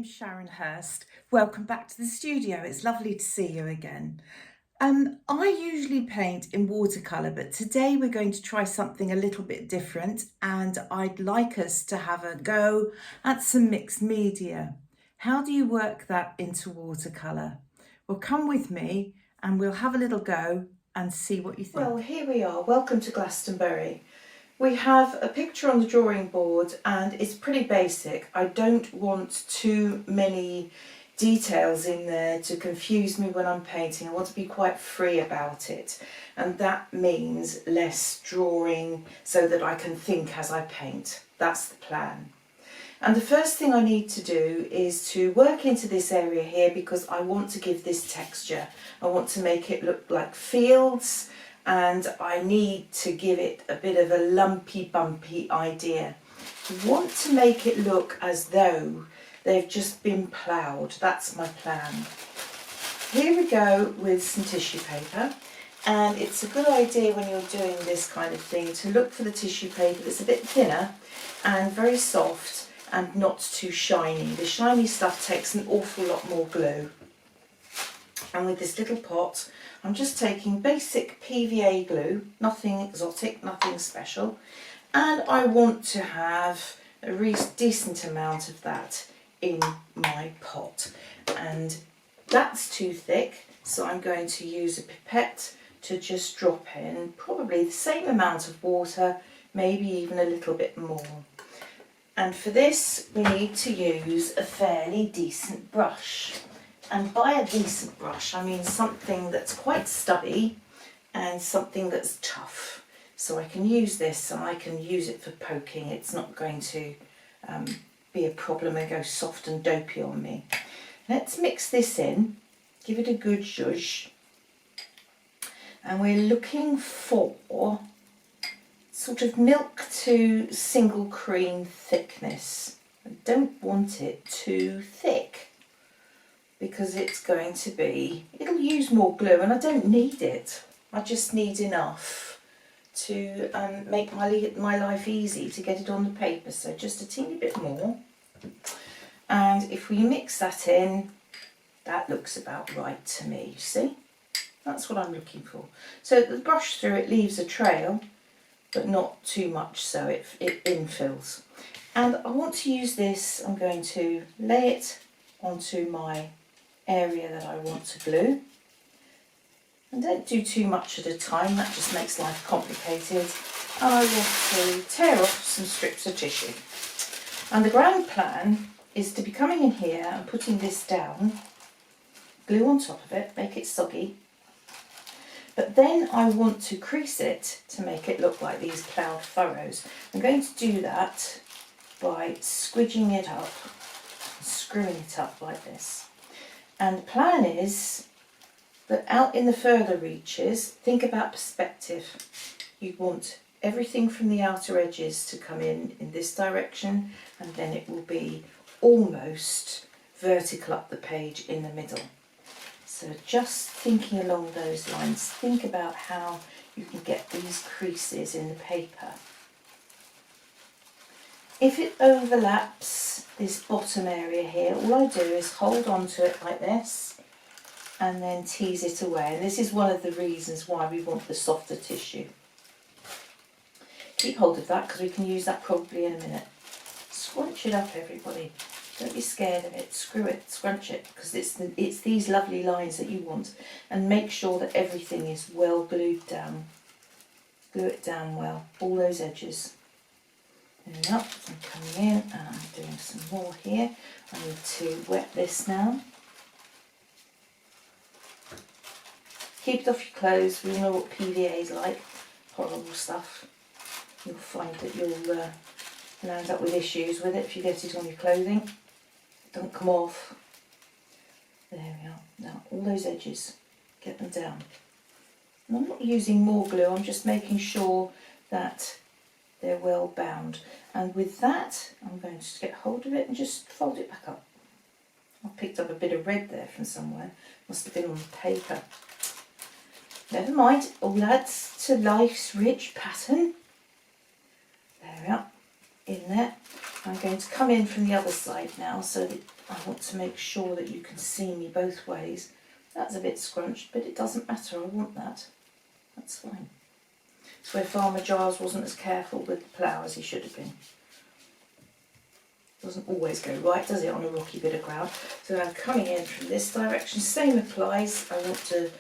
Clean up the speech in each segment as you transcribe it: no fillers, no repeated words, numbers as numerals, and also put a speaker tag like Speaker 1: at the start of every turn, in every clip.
Speaker 1: name's Sharon Hurst. Welcome back to the studio. It's lovely to see you again. I usually paint in watercolour, but today we're going to try something a little bit different, and I'd like us to have a go at some mixed media. How do you work that into watercolour? Well, come with me and we'll have a little go and see what you think. Well, here we are. Welcome to Glastonbury. We have a picture on the drawing board and it's pretty basic. I don't want too many details in there to confuse me when I'm painting. I want to be quite free about it, and that means less drawing so that I can think as I paint. That's the plan. And the first thing I need to do is to work into this area here because I want to give this texture. I want to make it look like fields, and I need to give it a bit of a lumpy bumpy idea. I want to make it look as though they've just been ploughed. That's my plan. Here we go with some tissue paper, and it's a good idea when you're doing this kind of thing to look for the tissue paper that's a bit thinner and very soft and not too shiny. The shiny stuff takes an awful lot more glue. And with this little pot, I'm just taking basic PVA glue, nothing exotic, nothing special, and I want to have a decent amount of that in my pot, and that's too thick, so I'm going to use a pipette to just drop in probably the same amount of water, maybe even a little bit more. And for this we need to use a fairly decent brush. And by a decent brush, I mean something that's quite stubby and something that's tough. So I can use this and I can use it for poking. It's not going to be a problem and go soft and dopey on me. Let's mix this in, give it a good zhuzh. And we're looking for sort of milk to single cream thickness. I don't want it too thick, because it's going to be, it'll use more glue and I don't need it. I just need enough to make my life easy to get it on the paper, so just a teeny bit more. And if we mix that in, that looks about right to me, you see? That's what I'm looking for. So the brush through it leaves a trail, but not too much so it infills. And I want to use this, I'm going to lay it onto my area that I want to glue, and don't do too much at a time, that just makes life complicated. And I want to tear off some strips of tissue, and the grand plan is to be coming in here and putting this down, glue on top of it, make it soggy, but then I want to crease it to make it look like these ploughed furrows. I'm going to do that by squidging it up, screwing it up like this. And the plan is that out in the further reaches, think about perspective. You want everything from the outer edges to come in this direction, and then it will be almost vertical up the page in the middle. So just thinking along those lines, think about how you can get these creases in the paper. If it overlaps this bottom area here, all I do is hold on to it like this and then tease it away. And this is one of the reasons why we want the softer tissue. Keep hold of that because we can use that probably in a minute. Scrunch it up, everybody. Don't be scared of it. Screw it, scrunch it, because it's these lovely lines that you want. And make sure that everything is well glued down. Glue it down well, all those edges. And up, I'm coming in and I'm doing some more here. I need to wet this now. Keep it off your clothes. We know what PVA is like. Horrible stuff. You'll find that you'll land up with issues with it if you get it on your clothing. Don't come off. There we are. Now all those edges, get them down. And I'm not using more glue, I'm just making sure that they're well bound. And with that, I'm going to get hold of it and just fold it back up. I picked up a bit of red there from somewhere. Must have been on the paper. Never mind, all adds to life's rich pattern. There we are, in there. I'm going to come in from the other side now so that I want to make sure that you can see me both ways. That's a bit scrunched, but it doesn't matter, I want that. That's fine. It's where Farmer Giles wasn't as careful with the plough as he should have been. Doesn't always go right, does it, on a rocky bit of ground? So I'm coming in from this direction. Same applies. I want to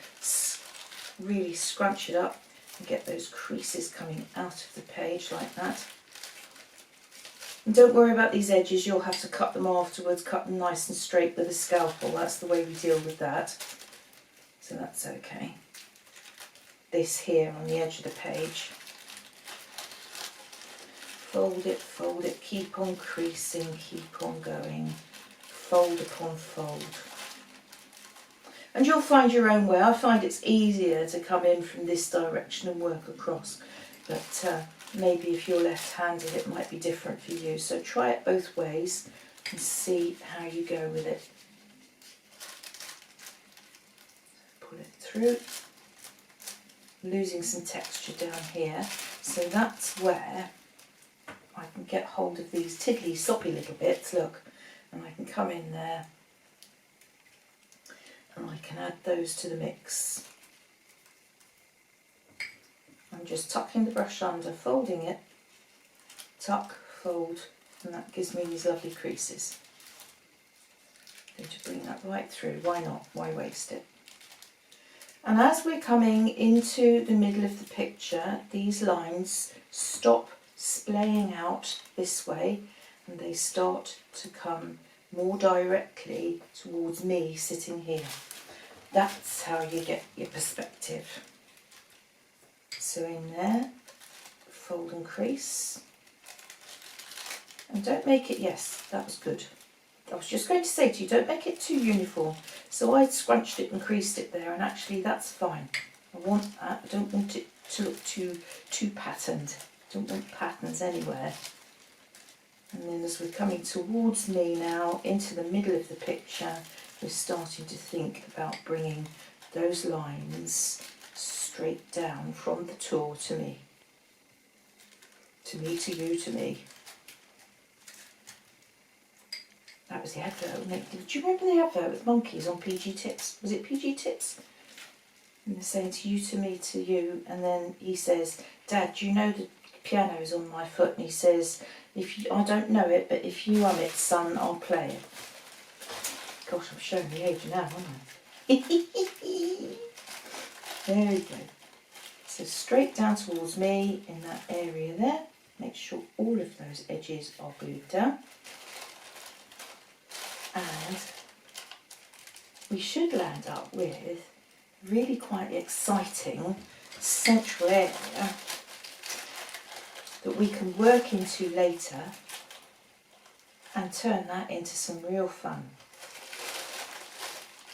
Speaker 1: really scrunch it up and get those creases coming out of the page like that. And don't worry about these edges, you'll have to cut them afterwards, cut them nice and straight with a scalpel. That's the way we deal with that. So that's okay. This here on the edge of the page. Fold it, keep on creasing, keep on going, fold upon fold. And you'll find your own way. I find it's easier to come in from this direction and work across, but maybe if you're left-handed it might be different for you. So try it both ways and see how you go with it. Pull it through, losing some texture down here, so that's where I can get hold of these tiddly soppy little bits, look, and I can come in there and I can add those to the mix. I'm just tucking the brush under, folding it, tuck, fold, and that gives me these lovely creases. I'm going to bring that right through, why not, why waste it? And as we're coming into the middle of the picture, these lines stop splaying out this way and they start to come more directly towards me sitting here. That's how you get your perspective. So in there, fold and crease. And don't make it, yes, that was good. I was just going to say to you, don't make it too uniform. So I scrunched it and creased it there, and actually that's fine. I want that, I don't want it to look too patterned. Don't want patterns anywhere. And then as we're coming towards me now, into the middle of the picture, we're starting to think about bringing those lines straight down from the Tor to me. To me, to you, to me. That was the advert, wasn't it? Do you remember the advert with monkeys on PG Tips? Was it PG Tips? And they're saying to you, to me, to you, and then he says, Dad, do you know the piano is on my foot? And he says, I don't know it, but if you hum it, son, I'll play it. Gosh, I'm showing the age now, aren't I? There we go. So straight down towards me in that area there. Make sure all of those edges are glued down. And we should land up with really quite exciting central area that we can work into later and turn that into some real fun.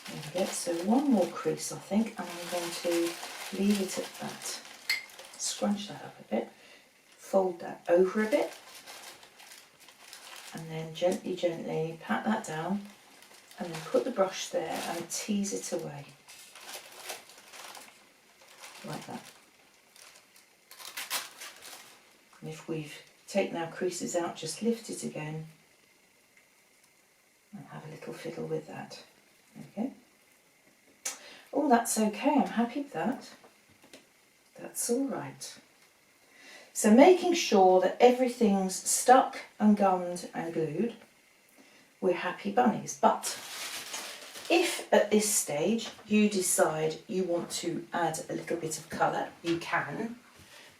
Speaker 1: There we go. So one more crease, I think, and I'm going to leave it at that. Scrunch that up a bit, fold that over a bit, and then gently, gently pat that down, and then put the brush there and tease it away. Like that. And if we've taken our creases out, just lift it again and have a little fiddle with that. Okay. Oh, that's okay, I'm happy with that. That's all right. So making sure that everything's stuck and gummed and glued, we're happy bunnies. But if at this stage you decide you want to add a little bit of colour, you can.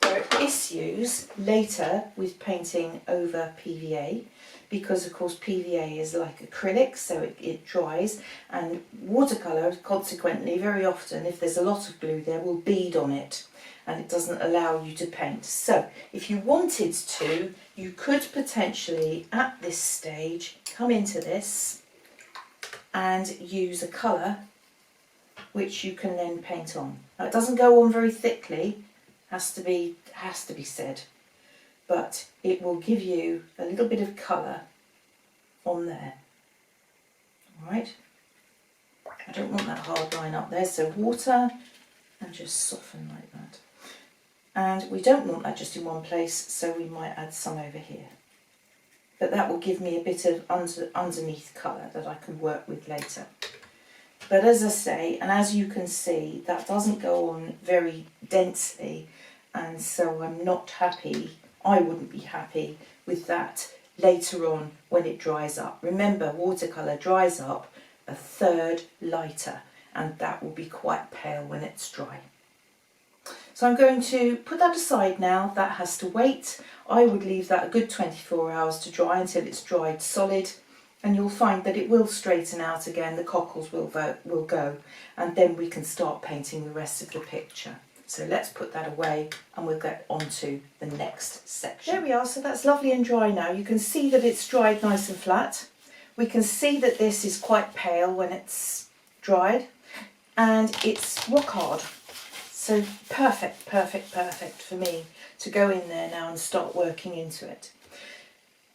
Speaker 1: There are issues later with painting over PVA, because of course PVA is like acrylic, so it dries, and watercolour consequently very often, if there's a lot of glue there, will bead on it and it doesn't allow you to paint. So if you wanted to, you could potentially at this stage come into this and use a colour which you can then paint on. Now it doesn't go on very thickly, has to be said, but it will give you a little bit of colour on there. Alright, I don't want that hard line up there, so water and just soften like that. And we don't want that just in one place, so we might add some over here. but that will give me a bit of underneath colour that I can work with later. But as I say, and as you can see, that doesn't go on very densely, and so I'm not happy, I wouldn't be happy with that later on when it dries up. Remember, watercolour dries up a third lighter, and that will be quite pale when it's dry. So I'm going to put that aside now. That has to wait. I would leave that a good 24 hours to dry until it's dried solid, and you'll find that it will straighten out again, the cockles will go, and then we can start painting the rest of the picture. So let's put that away and we'll get on to the next section. There we are, so that's lovely and dry now. You can see that it's dried nice and flat. We can see that this is quite pale when it's dried, and it's rock hard. So perfect for me to go in there now and start working into it.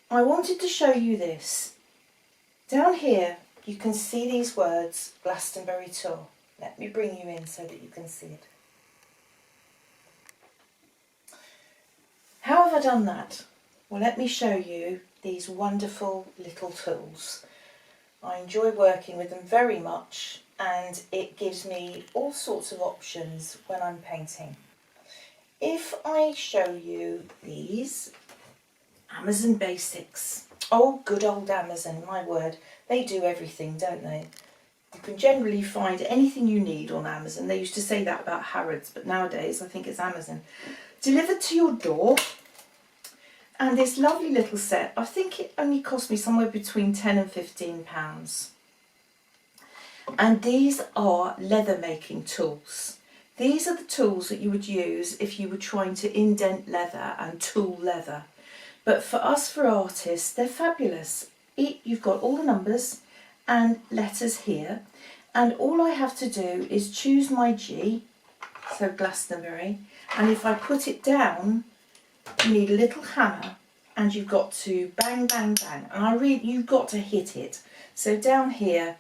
Speaker 1: I wanted to show you this. Down here you can see these words, Glastonbury Tor. Let me bring you in so that you can see it. How have I done that? Well, let me show you these wonderful little tools. I enjoy working with them very much, and it gives me all sorts of options when I'm painting. If I show you these Amazon Basics, oh good old Amazon, my word, they do everything, don't they? You can generally find anything you need on Amazon. They used to say that about Harrods, but nowadays I think it's Amazon. Delivered to your door, and this lovely little set, I think it only cost me somewhere between £10 and £15. And these are leather making tools. These are the tools that you would use if you were trying to indent leather and tool leather. But for us, for artists, they're fabulous. You've got all the numbers and letters here, and all I have to do is choose my G, so Glastonbury, and if I put it down, you need a little hammer, and you've got to bang, bang, bang, and you've got to hit it. So down here,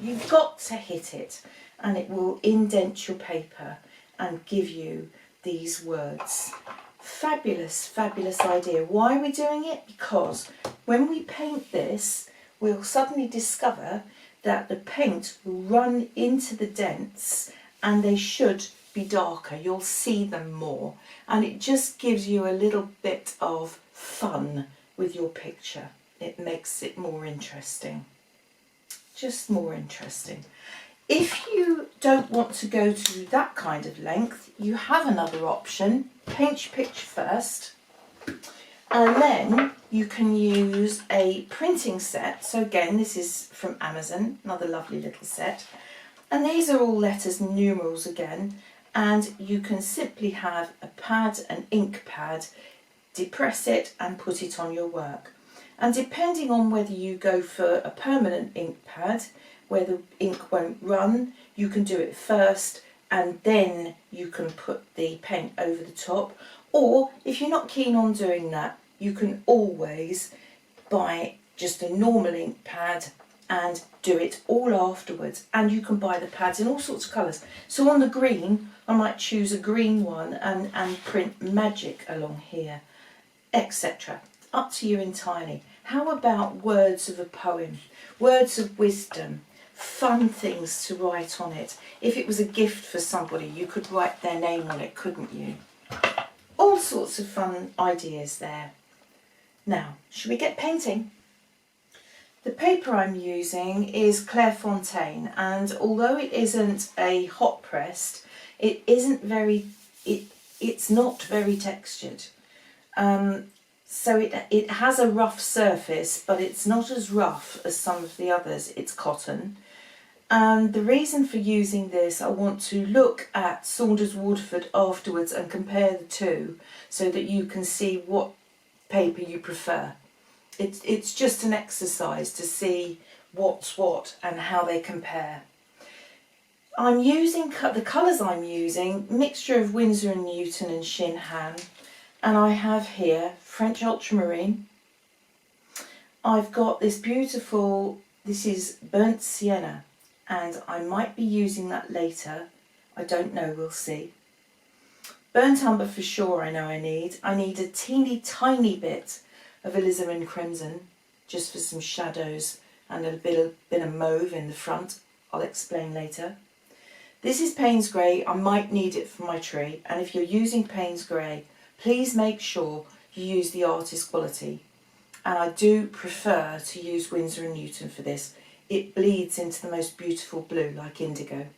Speaker 1: you've got to hit it, and it will indent your paper and give you these words. Fabulous, fabulous idea. Why are we doing it? Because when we paint this, we'll suddenly discover that the paint will run into the dents, and they should be darker. You'll see them more, and it just gives you a little bit of fun with your picture. It makes it more interesting. Just more interesting. If you don't want to go to that kind of length, you have another option. Paint your picture first, and then you can use a printing set. So again, this is from Amazon, another lovely little set. And these are all letters and numerals again, and you can simply have a pad, an ink pad, depress it and put it on your work. And depending on whether you go for a permanent ink pad, where the ink won't run, you can do it first and then you can put the paint over the top. Or if you're not keen on doing that, you can always buy just a normal ink pad and do it all afterwards. And you can buy the pads in all sorts of colours. So on the green, I might choose a green one and print magic along here, etc. Up to you entirely. How about words of a poem, words of wisdom, fun things to write on it? If it was a gift for somebody, you could write their name on it, couldn't you? All sorts of fun ideas there. Now, should we get painting? The paper I'm using is Clairefontaine, and although it isn't a hot pressed, it's not very textured. So it has a rough surface, but it's not as rough as some of the others. It's cotton. And the reason for using this, I want to look at Saunders Waterford afterwards and compare the two so that you can see what paper you prefer. It's just an exercise to see what's what and how they compare. I'm using, the colours I'm using, mixture of Winsor & Newton and Shin Han. And I have here French Ultramarine. I've got this beautiful, this is burnt sienna, and I might be using that later. I don't know, we'll see. Burnt umber for sure I know I need. I need a teeny tiny bit of alizarin crimson, just for some shadows, and a bit of mauve in the front. I'll explain later. This is Payne's Grey. I might need it for my tree, and if you're using Payne's Grey, please make sure you use the artist quality. And I do prefer to use Winsor & Newton for this. It bleeds into the most beautiful blue, like indigo.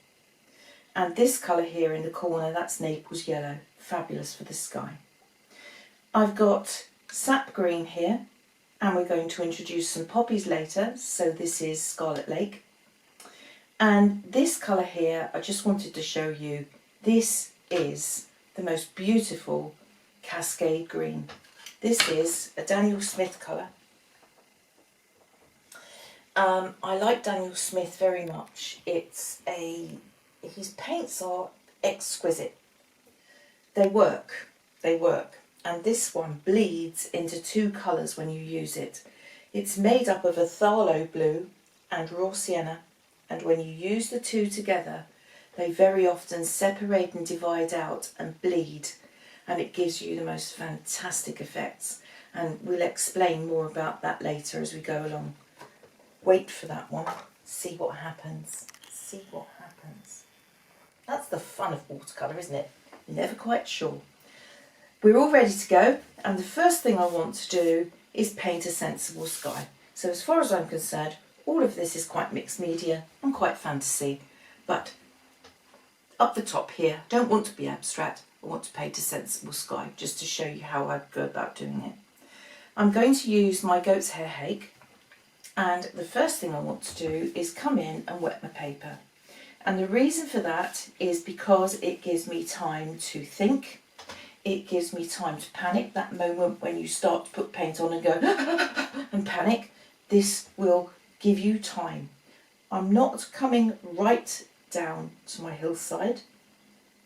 Speaker 1: And this colour here in the corner, that's Naples Yellow. Fabulous for the sky. I've got sap green here, and we're going to introduce some poppies later. So this is Scarlet Lake. And this colour here, I just wanted to show you, this is the most beautiful Cascade Green. This is a Daniel Smith colour. I like Daniel Smith very much. His paints are exquisite. They work. And this one bleeds into two colours when you use it. It's made up of a phthalo blue and raw sienna, and when you use the two together, they very often separate and divide out and bleed, and it gives you the most fantastic effects. And we'll explain more about that later as we go along. Wait for that one. See what happens. See what happens. That's the fun of watercolour, isn't it? You're never quite sure. We're all ready to go, and the first thing I want to do is paint a sensible sky. So as far as I'm concerned, all of this is quite mixed media and quite fantasy, but up the top here, I don't want to be abstract. I want to paint a sensible sky, just to show you how I go about doing it. I'm going to use my goat's hair hake, and the first thing I want to do is come in and wet my paper. And the reason for that is because it gives me time to think. It gives me time to panic, that moment when you start to put paint on and go and panic. This will give you time. I'm not coming right down to my hillside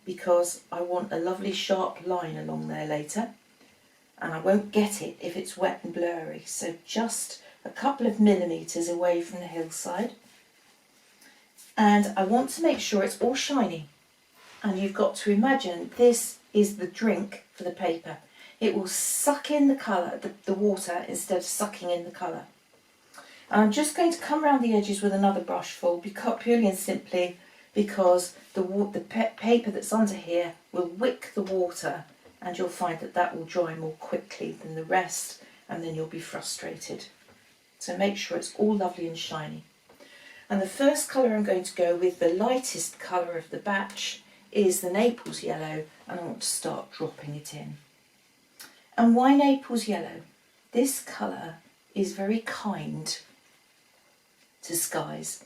Speaker 1: because I want a lovely sharp line along there later, and I won't get it if it's wet and blurry. So just a couple of millimetres away from the hillside. And I want to make sure it's all shiny. And you've got to imagine this is the drink for the paper. It will suck in the colour, the water, instead of sucking in the colour. And I'm just going to come around the edges with another brush full, purely and simply because the paper that's under here will wick the water, and you'll find that that will dry more quickly than the rest, and then you'll be frustrated. So make sure it's all lovely and shiny. And the first colour I'm going to go with, the lightest colour of the batch, is the Naples Yellow, and I want to start dropping it in. And why Naples Yellow? This colour is very kind to skies.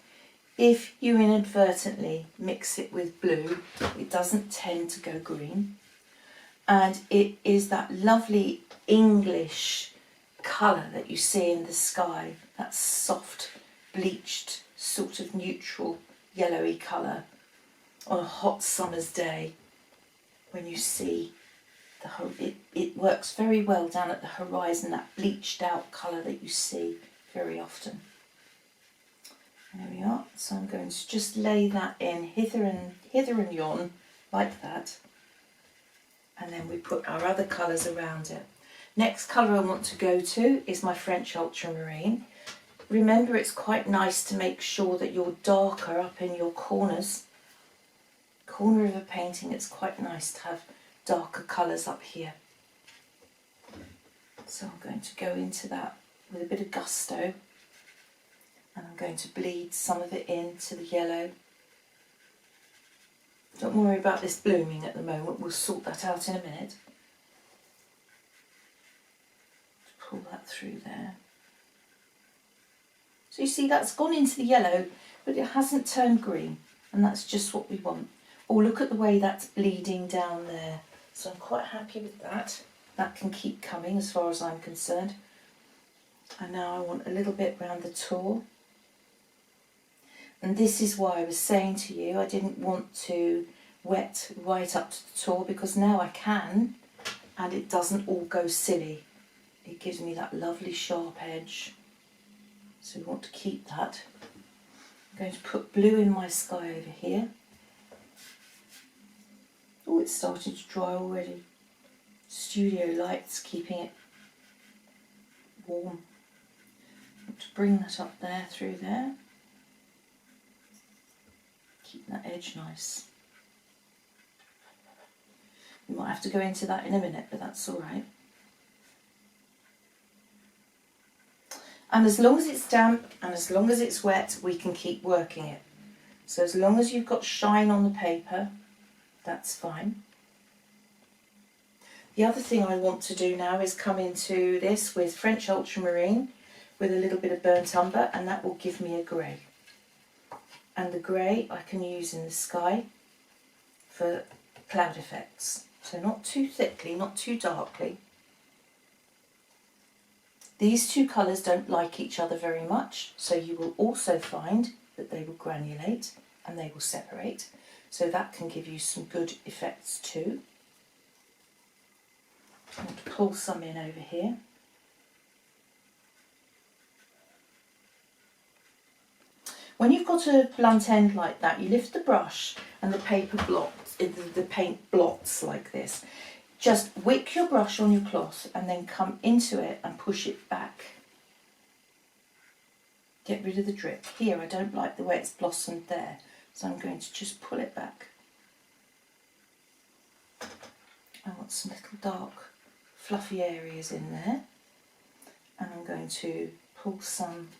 Speaker 1: If you inadvertently mix it with blue, it doesn't tend to go green. And it is that lovely English colour that you see in the sky, that soft, bleached, sort of neutral, yellowy colour on a hot summer's day when you see it works very well down at the horizon, that bleached out colour that you see very often. There we are. So I'm going to just lay that in hither and yon like that, and then we put our other colours around it. Next colour I want to go to is my French Ultramarine. Remember, it's quite nice to make sure that you're darker up in your corners. Corner of a painting, it's quite nice to have darker colours up here. So I'm going to go into that with a bit of gusto, and I'm going to bleed some of it into the yellow. Don't worry about this blooming at the moment, we'll sort that out in a minute. Pull that through there. So you see that's gone into the yellow, but it hasn't turned green, and that's just what we want. Oh, look at the way that's bleeding down there. So I'm quite happy with that. That can keep coming as far as I'm concerned. And now I want a little bit around the Tor. And this is why I was saying to you I didn't want to wet right up to the Tor, because now I can, and it doesn't all go silly. It gives me that lovely sharp edge. So we want to keep that. I'm going to put blue in my sky over here. Oh, it's starting to dry already. Studio lights keeping it warm. To bring that up there through there. Keep that edge nice. You might have to go into that in a minute, but that's all right. And as long as it's damp and as long as it's wet, we can keep working it. So as long as you've got shine on the paper, that's fine. The other thing I want to do now is come into this with French Ultramarine with a little bit of burnt umber, and that will give me a grey. And the grey I can use in the sky for cloud effects. So not too thickly, not too darkly. These two colours don't like each other very much, so you will also find that they will granulate and they will separate. So that can give you some good effects too. I'm going to pull some in over here. When you've got a blunt end like that, you lift the brush and the paint blots like this. Just wick your brush on your cloth and then come into it and push it back. Get rid of the drip. Here, I don't like the way it's blossomed there, so I'm going to just pull it back. I want some little dark, fluffy areas in there, and I'm going to pull some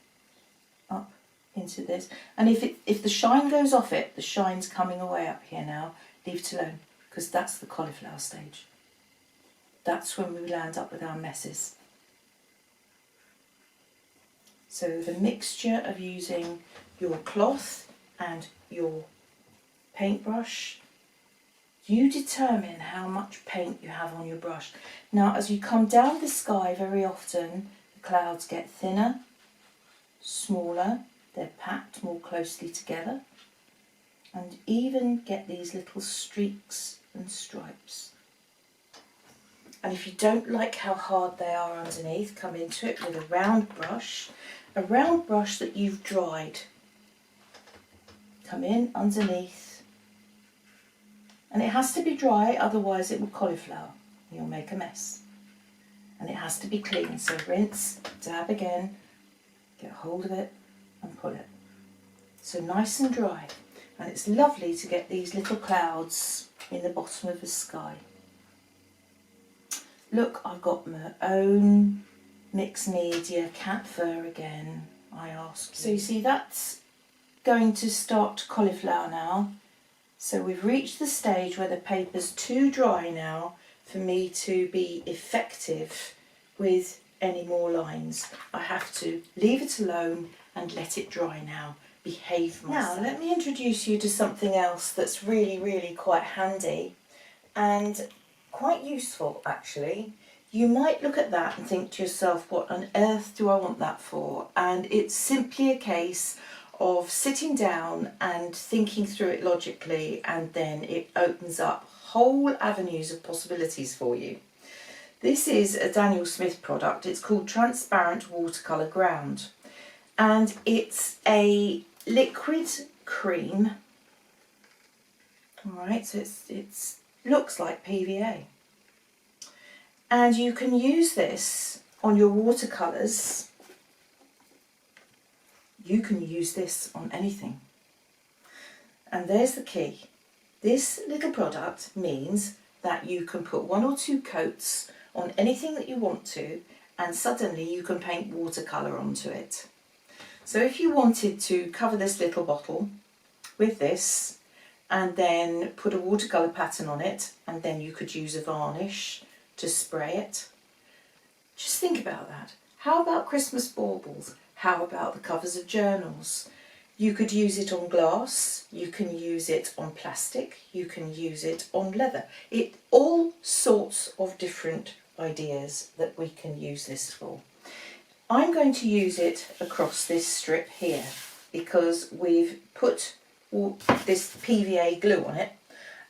Speaker 1: up into this. And if the shine goes off it, the shine's coming away up here now, leave it alone, because that's the cauliflower stage. That's when we land up with our messes. So the mixture of using your cloth and your paintbrush, you determine how much paint you have on your brush. Now as you come down the sky, very often the clouds get thinner, smaller, they're packed more closely together, and even get these little streaks and stripes. And if you don't like how hard they are underneath, come into it with a round brush that you've dried. Come in underneath, and it has to be dry, otherwise it will cauliflower. You'll make a mess. And it has to be clean, so rinse, dab again, get hold of it and pull it. So nice and dry. And it's lovely to get these little clouds in the bottom of the sky. Look, I've got my own mixed media cat fur again, I ask you. So you see that's going to start to cauliflower now. So we've reached the stage where the paper's too dry now for me to be effective with any more lines. I have to leave it alone and let it dry now. Behave myself. Now let me introduce you to something else that's really, really quite handy and quite useful actually. You might look at that and think to yourself, what on earth do I want that for? And it's simply a case of sitting down and thinking through it logically, and then it opens up whole avenues of possibilities for you. This is a Daniel Smith product. It's called Transparent Watercolour Ground, and it's a liquid cream. Alright, so it looks like PVA. And you can use this on your watercolours. You can use this on anything. And there's the key. This little product means that you can put 1 or 2 coats on anything that you want to, and suddenly you can paint watercolour onto it. So if you wanted to cover this little bottle with this and then put a watercolour pattern on it, and then you could use a varnish to spray it. Just think about that. How about Christmas baubles? How about the covers of journals? You could use it on glass, you can use it on plastic, you can use it on leather. All sorts of different ideas that we can use this for. I'm going to use it across this strip here because we've put this PVA glue on it,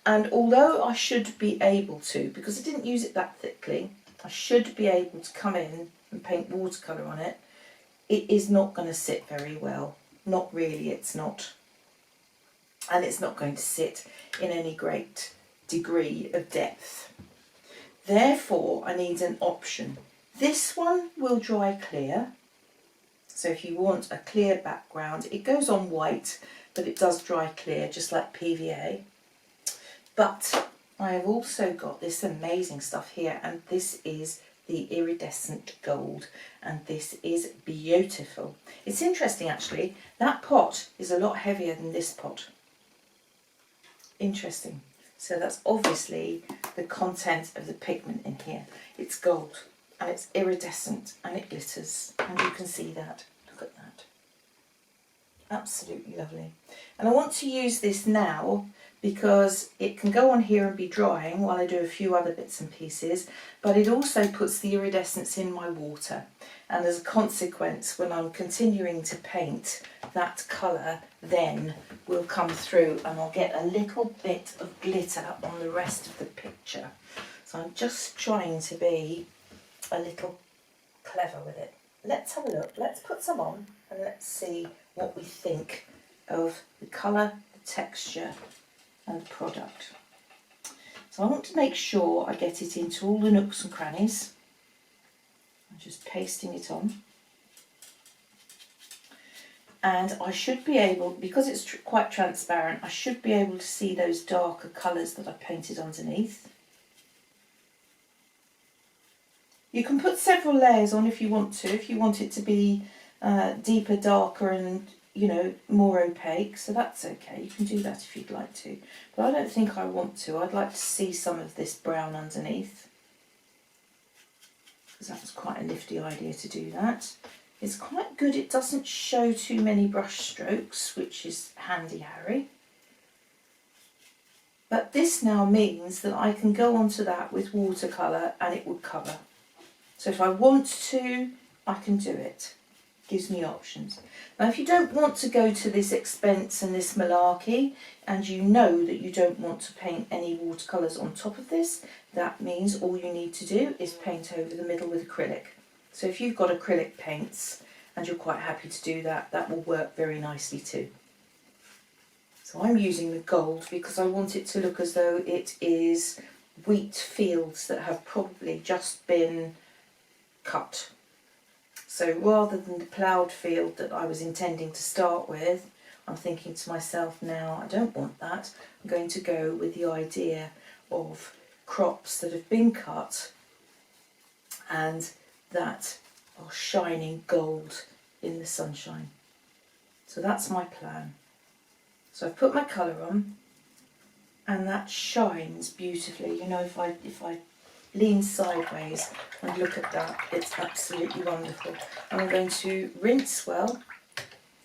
Speaker 1: and although I should be able to, because I didn't use it that thickly, I should be able to come in and paint watercolour on it. It is not going to sit very well. Not really, it's not. And it's not going to sit in any great degree of depth. Therefore, I need an option. This one will dry clear. So if you want a clear background, it goes on white, but it does dry clear, just like PVA. But I have also got this amazing stuff here, and this is the Iridescent Gold, and this is beautiful. It's interesting actually, that pot is a lot heavier than this pot. Interesting. So that's obviously the content of the pigment in here. It's gold and it's iridescent and it glitters, and you can see that. Look at that. Absolutely lovely. And I want to use this now because it can go on here and be drying while I do a few other bits and pieces, but it also puts the iridescence in my water, and as a consequence, when I'm continuing to paint, that colour then will come through and I'll get a little bit of glitter on the rest of the picture. So I'm just trying to be a little clever with it. Let's have a look, let's put some on and let's see what we think of the colour, the texture and the product. So I want to make sure I get it into all the nooks and crannies. I'm just pasting it on. And I should be able, because it's quite transparent, I should be able to see those darker colours that I painted underneath. You can put several layers on if you want to, if you want it to be deeper, darker and, you know, more opaque, so that's okay. You can do that if you'd like to. But I don't think I want to. I'd like to see some of this brown underneath, because that was quite a nifty idea to do that. It's quite good, it doesn't show too many brush strokes, which is handy Harry. But this now means that I can go onto that with watercolour and it would cover. So if I want to, I can do it. Gives me options. Now if you don't want to go to this expense and this malarkey, and you know that you don't want to paint any watercolours on top of this, that means all you need to do is paint over the middle with acrylic. So if you've got acrylic paints and you're quite happy to do that, that will work very nicely too. So I'm using the gold because I want it to look as though it is wheat fields that have probably just been cut. So rather than the ploughed field that I was intending to start with, I'm thinking to myself now, I don't want that. I'm going to go with the idea of crops that have been cut and that are shining gold in the sunshine. So that's my plan. So I've put my colour on and that shines beautifully. You know, if I lean sideways and look at that, it's absolutely wonderful. And I'm going to rinse well,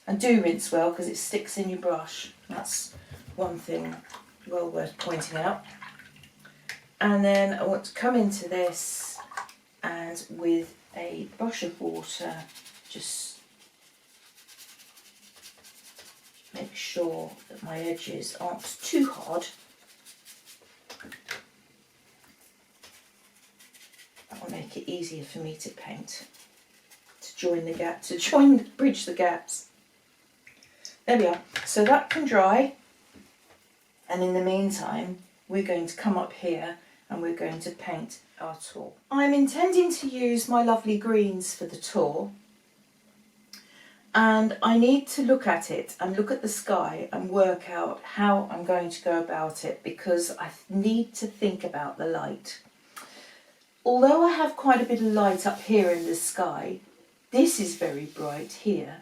Speaker 1: and do rinse well because it sticks in your brush. That's one thing well worth pointing out. And then I want to come into this and with a brush of water just make sure that my edges aren't too hard. That will make it easier for me to paint, to join the gap, bridge the gaps. There we are. So that can dry, and in the meantime we're going to come up here and we're going to paint our Tor. I'm intending to use my lovely greens for the Tor, and I need to look at it and look at the sky and work out how I'm going to go about it, because I need to think about the light. Although I have quite a bit of light up here in the sky, this is very bright here,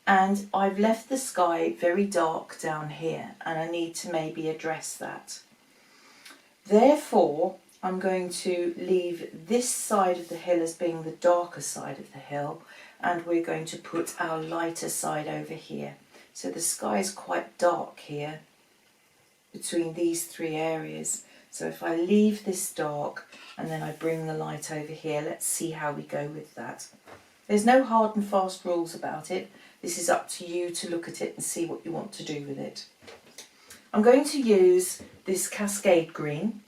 Speaker 1: and I've left the sky very dark down here, and I need to maybe address that. Therefore, I'm going to leave this side of the hill as being the darker side of the hill, and we're going to put our lighter side over here. So the sky is quite dark here between these three areas. So if I leave this dark and then I bring the light over here, let's see how we go with that. There's no hard and fast rules about it. This is up to you to look at it and see what you want to do with it. I'm going to use this Cascade Green,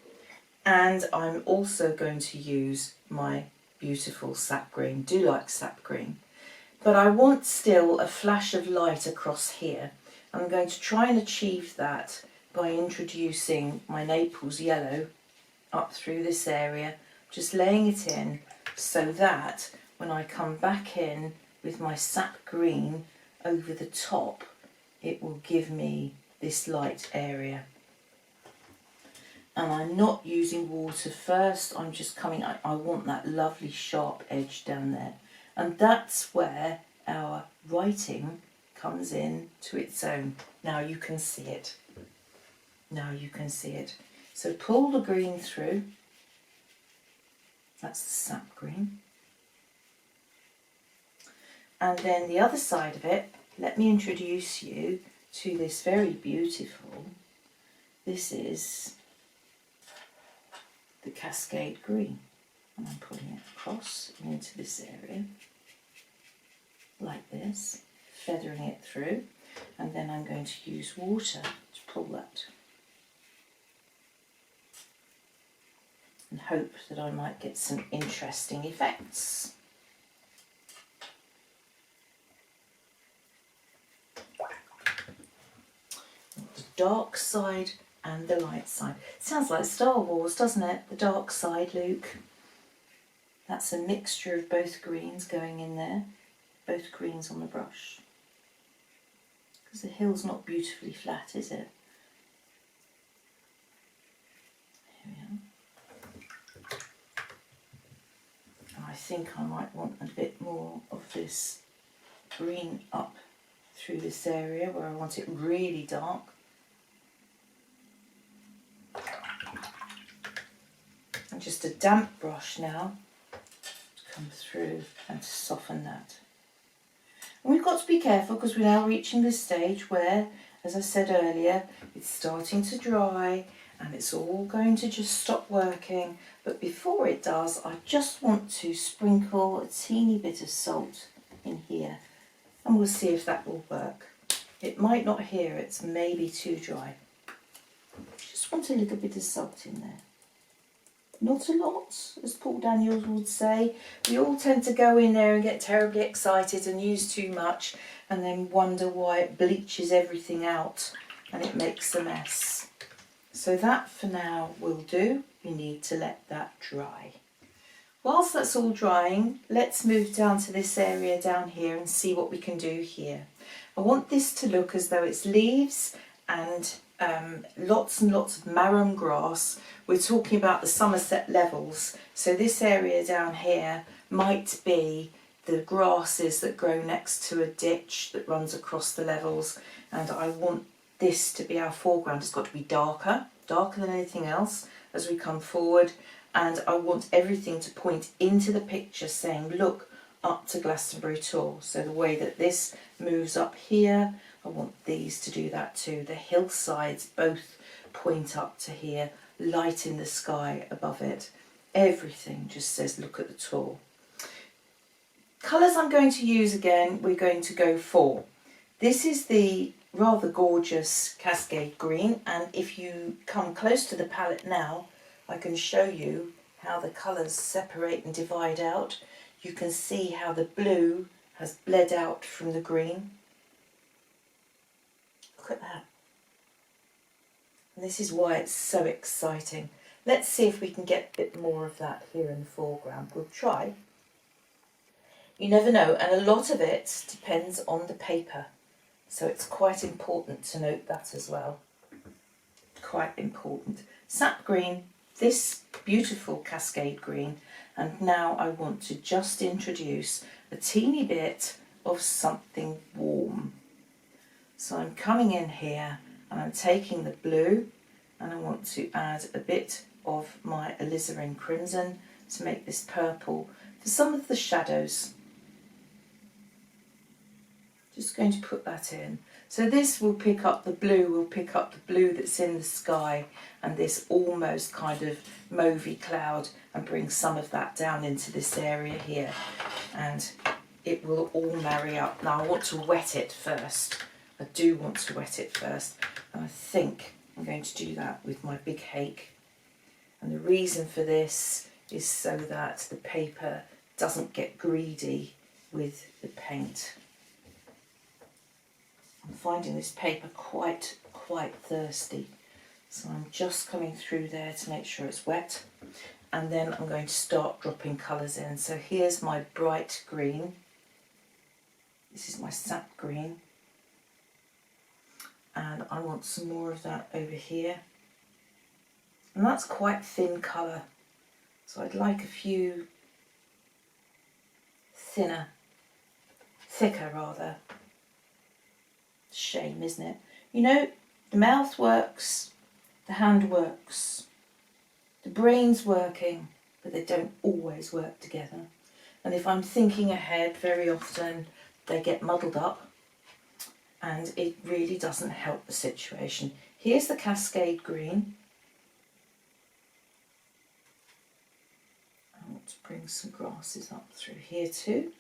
Speaker 1: and I'm also going to use my beautiful sap green. Do like sap green. But I want still a flash of light across here. I'm going to try and achieve that by introducing my Naples Yellow up through this area, just laying it in so that when I come back in with my sap green over the top, it will give me this light area. And I'm not using water first, I'm just coming, I want that lovely sharp edge down there. And that's where our writing comes in to its own. Now you can see it. Now you can see it. So pull the green through. That's the sap green. And then the other side of it, let me introduce you to this very beautiful, this is the Cascade Green. And I'm putting it across into this area, like this, feathering it through. And then I'm going to use water to pull that. And hope that I might get some interesting effects. The dark side and the light side. Sounds like Star Wars, doesn't it? The dark side, Luke. That's a mixture of both greens going in there. Both greens on the brush. Because the hill's not beautifully flat, is it? Here we are. And I think I might want a bit more of this green up through this area where I want it really dark. And just a damp brush now to come through and to soften that. And we've got to be careful because we're now reaching this stage where, as I said earlier, it's starting to dry and it's all going to just stop working. But before it does, I just want to sprinkle a teeny bit of salt in here and we'll see if that will work. It might not here, it's maybe too dry. Just want a little bit of salt in there. Not a lot, as Paul Daniels would say. We all tend to go in there and get terribly excited and use too much and then wonder why it bleaches everything out and it makes a mess. So that for now will do. You need to let that dry. Whilst that's all drying, let's move down to this area down here and see what we can do here. I want this to look as though it's leaves and lots and lots of marram grass. We're talking about the Somerset levels, so this area down here might be the grasses that grow next to a ditch that runs across the levels, and I want this to be our foreground. It's got to be darker than anything else as we come forward, and I want everything to point into the picture saying look up to Glastonbury Tor. So the way that this moves up here, I want these to do that too. The hillsides both point up to here, light in the sky above it. Everything just says look at the Tor. Colours I'm going to use again, we're going to go for. This is the rather gorgeous Cascade Green, and if you come close to the palette now, I can show you how the colours separate and divide out. You can see how the blue has bled out from the green. Look at that. And this is why it's so exciting. Let's see if we can get a bit more of that here in the foreground. We'll try. You never know, and a lot of it depends on the paper. So it's quite important to note that as well. Quite important. Sap green, this beautiful Cascade Green, and now I want to just introduce a teeny bit of something warm. So I'm coming in here and I'm taking the blue and I want to add a bit of my alizarin crimson to make this purple for some of the shadows. Just going to put that in. So this will pick up the blue, that's in the sky and this almost kind of mauvey cloud and bring some of that down into this area here. And it will all marry up. Now I want to wet it first. I do want to wet it first. And I think I'm going to do that with my big hake. And the reason for this is so that the paper doesn't get greedy with the paint. I'm finding this paper quite thirsty, so I'm just coming through there to make sure it's wet. and then I'm going to start dropping colours in. So here's my bright green. This is my sap green. And I want some more of that over here. And that's quite thin colour. So I'd like a few thicker rather. Shame, isn't it? You know, the mouth works, the hand works, the brain's working, but they don't always work together. And if I'm thinking ahead, very often they get muddled up and it really doesn't help the situation. Here's the Cascade Green. I want to bring some grasses up through here too.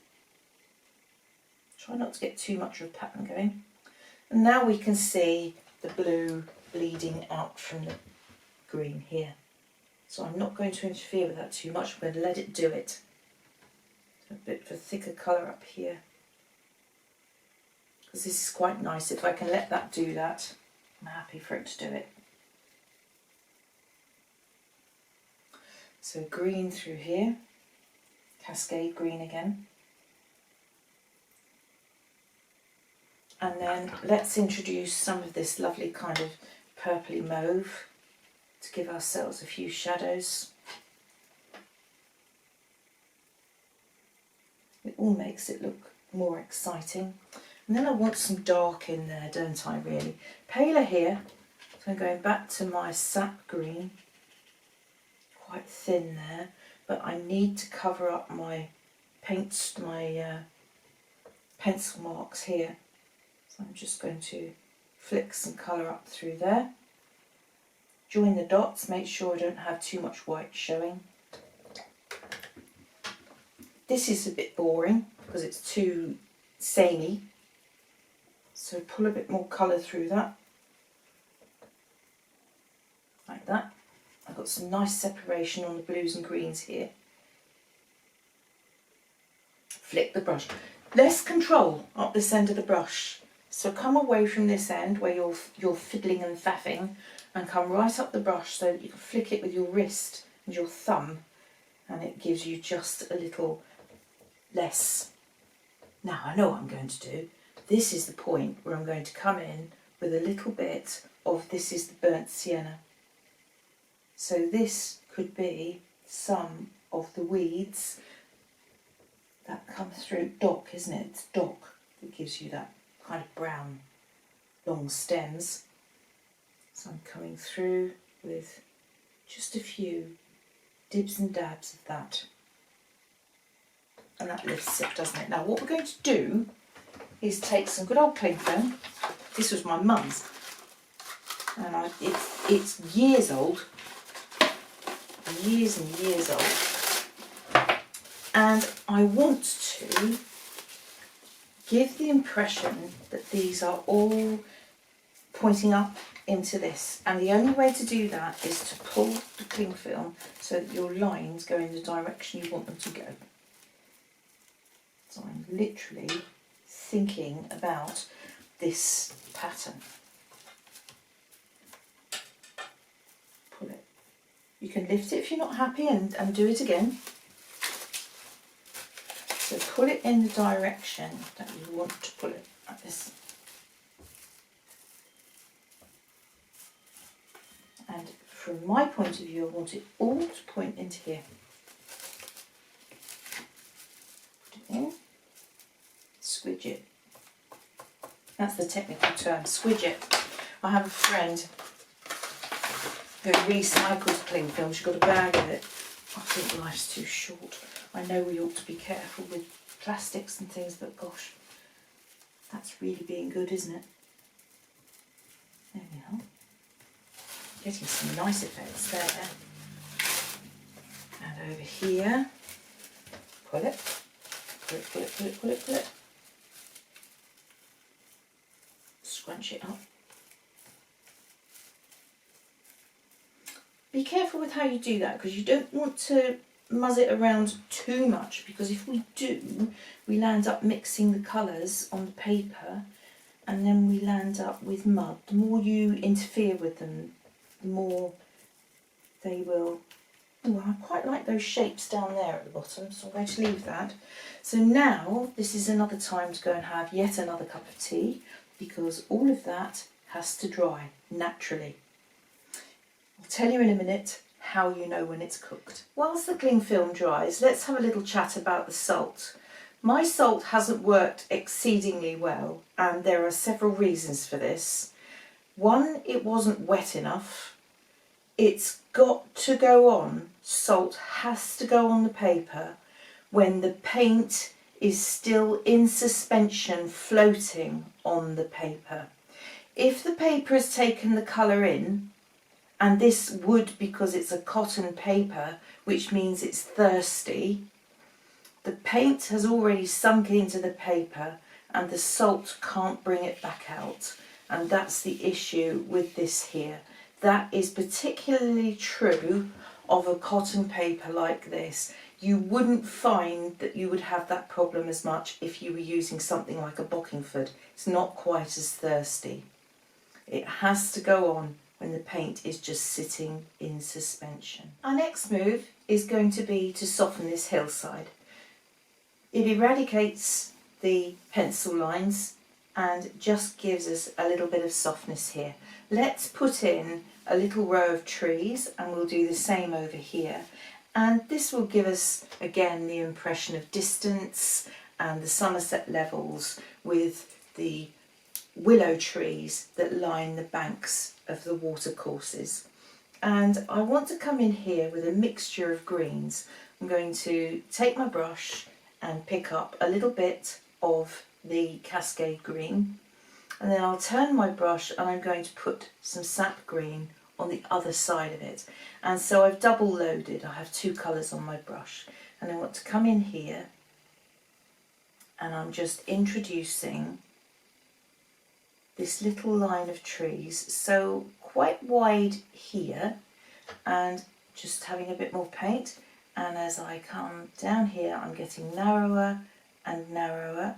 Speaker 1: Try not to get too much of a pattern going. And now we can see the blue bleeding out from the green here. So I'm not going to interfere with that too much. I'm going to let it do it. A bit of a thicker colour up here. Because this is quite nice. If I can let that do that, I'm happy for it to do it. So green through here. Cascade green again. And then let's introduce some of this lovely kind of purpley mauve to give ourselves a few shadows. It all makes it look more exciting. And then I want some dark in there, don't I really? Paler here, so I'm going back to my sap green. Quite thin there, but I need to cover up my pencil marks here. So I'm just going to flick some colour up through there. Join the dots, make sure I don't have too much white showing. This is a bit boring because it's too samey. So pull a bit more colour through that. Like that. I've got some nice separation on the blues and greens here. Flick the brush. Less control up this end of the brush. So come away from this end where you're fiddling and faffing and come right up the brush so that you can flick it with your wrist and your thumb and it gives you just a little less. Now I know what I'm going to do. This is the point where I'm going to come in with a little bit of, this is the burnt sienna. So this could be some of the weeds that come through. Dock, isn't it? It's dock that gives you that kind of brown long stems. So I'm coming through with just a few dibs and dabs of that. And that lifts it, doesn't it? Now what we're going to do is take some good old cling film. This was my mum's. And it's years old. Years and years old. And I want to give the impression that these are all pointing up into this, and the only way to do that is to pull the cling film so that your lines go in the direction you want them to go. So I'm literally thinking about this pattern. Pull it. You can lift it if you're not happy and do it again. So pull it in the direction that you want to pull it, like this. And from my point of view, I want it all to point into here. Put it in, squidge it. That's the technical term, squidge it. I have a friend who recycles cling film. She got a bag of it. I think life's too short. I know we ought to be careful with plastics and things, but gosh, that's really being good, isn't it? There we are. Getting some nice effects there. And over here, pull it, pull it, pull it, pull it, pull it, pull it. Scrunch it up. Be careful with how you do that, because you don't want to muzz it around too much, because if we do, we land up mixing the colours on the paper and then we land up with mud. The more you interfere with them, the more they will Oh, I quite like those shapes down there at the bottom, so I'm going to leave that. So now this is another time to go and have yet another cup of tea, because all of that has to dry naturally. I'll tell you in a minute how you know when it's cooked. Whilst the cling film dries, let's have a little chat about the salt. My salt hasn't worked exceedingly well, and there are several reasons for this. One, it wasn't wet enough. It's got to go on, salt has to go on the paper when the paint is still in suspension floating on the paper. If the paper has taken the colour in, and this would because it's a cotton paper, which means it's thirsty, the paint has already sunk into the paper and the salt can't bring it back out. And that's the issue with this here. That is particularly true of a cotton paper like this. You wouldn't find that you would have that problem as much if you were using something like a Bockingford. It's not quite as thirsty. It has to go on when the paint is just sitting in suspension. Our next move is going to be to soften this hillside. It eradicates the pencil lines and just gives us a little bit of softness here. Let's put in a little row of trees, and we'll do the same over here. And this will give us again the impression of distance and the Somerset levels with the willow trees that line the banks of the watercourses. And I want to come in here with a mixture of greens. I'm going to take my brush and pick up a little bit of the Cascade Green, and then I'll turn my brush and I'm going to put some sap green on the other side of it. And so I've double loaded, I have two colours on my brush, and I want to come in here and I'm just introducing this little line of trees, so quite wide here, and just having a bit more paint. And as I come down here, I'm getting narrower and narrower,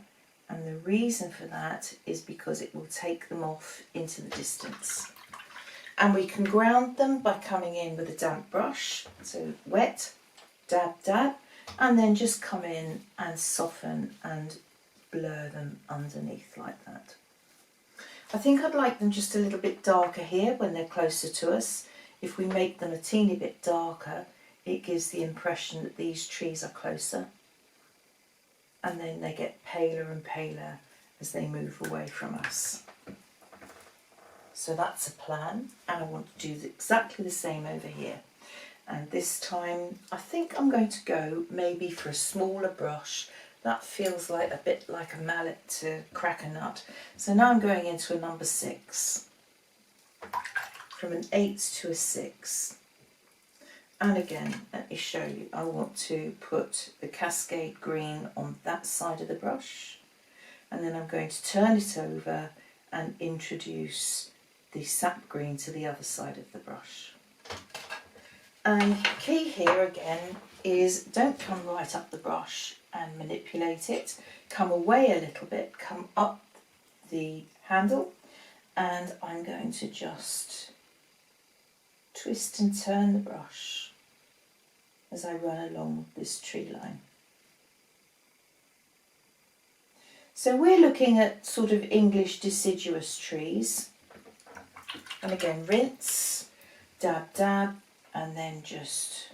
Speaker 1: and the reason for that is because it will take them off into the distance. And we can ground them by coming in with a damp brush, so wet, dab, dab, and then just come in and soften and blur them underneath like that. I think I'd like them just a little bit darker here when they're closer to us. If we make them a teeny bit darker, it gives the impression that these trees are closer, and then they get paler and paler as they move away from us. So that's a plan, and I want to do exactly the same over here. And this time I think I'm going to go maybe for a smaller brush. That feels like a bit like a mallet to crack a nut. So now I'm going into a number 6, from an 8 to a 6. And again, let me show you, I want to put the Cascade Green on that side of the brush, and then I'm going to turn it over and introduce the sap green to the other side of the brush. And the key here again is don't come right up the brush and manipulate it. Come away a little bit, come up the handle, and I'm going to just twist and turn the brush as I run along this tree line. So we're looking at sort of English deciduous trees. And again, rinse, dab, dab, and then just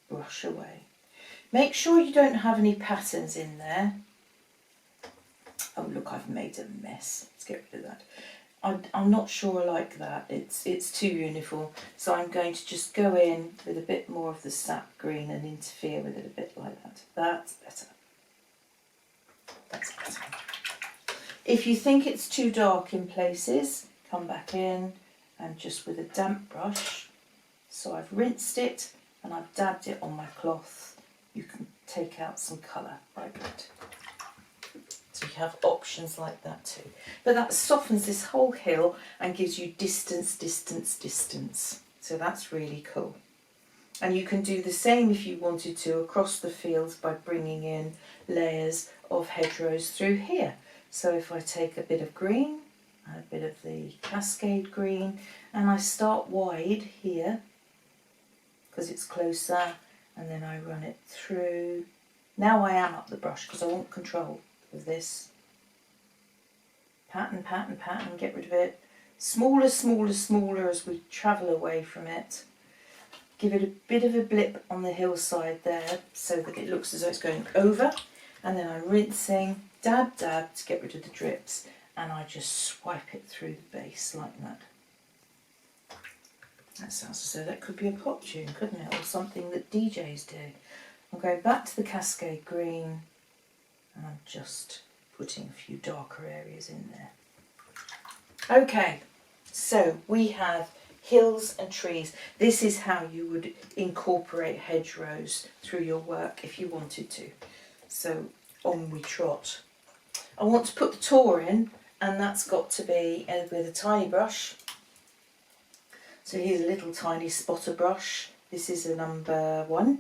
Speaker 1: brush away. Make sure you don't have any patterns in there. Oh look, I've made a mess. Let's get rid of that. I'm not sure I like that. It's too uniform. So I'm going to just go in with a bit more of the sap green and interfere with it a bit like that. That's better. That's better. If you think it's too dark in places, come back in and just with a damp brush. So I've rinsed it and I've dabbed it on my cloth. You can take out some colour like that. So you have options like that too. But that softens this whole hill and gives you distance, distance, distance. So that's really cool. And you can do the same if you wanted to across the fields by bringing in layers of hedgerows through here. So if I take a bit of green, a bit of the Cascade Green, and I start wide here, because it's closer, and then I run it through. Now I am up the brush because I want control of this. Pattern, pattern, pattern, get rid of it. Smaller, smaller, smaller as we travel away from it. Give it a bit of a blip on the hillside there so that it looks as though it's going over. And then I'm rinsing, dab, dab to get rid of the drips. And I just swipe it through the base like that. That sounds as though that could be a pop tune, couldn't it? Or something that DJs do. I'm going back to the Cascade Green and I'm just putting a few darker areas in there. Okay, so we have hills and trees. This is how you would incorporate hedgerows through your work if you wanted to. So on we trot. I want to put the Tor in, and that's got to be with a tiny brush. So here's a little tiny spotter brush. This is a number 1.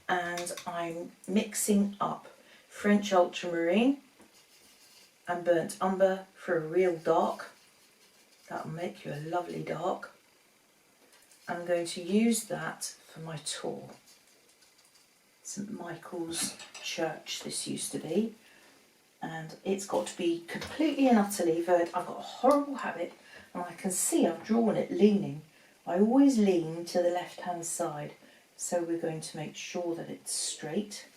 Speaker 1: And I'm mixing up French Ultramarine and Burnt Umber for a real dark. That'll make you a lovely dark. I'm going to use that for my Tor. St Michael's Church this used to be. And it's got to be completely and utterly vert. I've got a horrible habit, and I can see I've drawn it leaning. I always lean to the left hand side. So we're going to make sure that it's straight.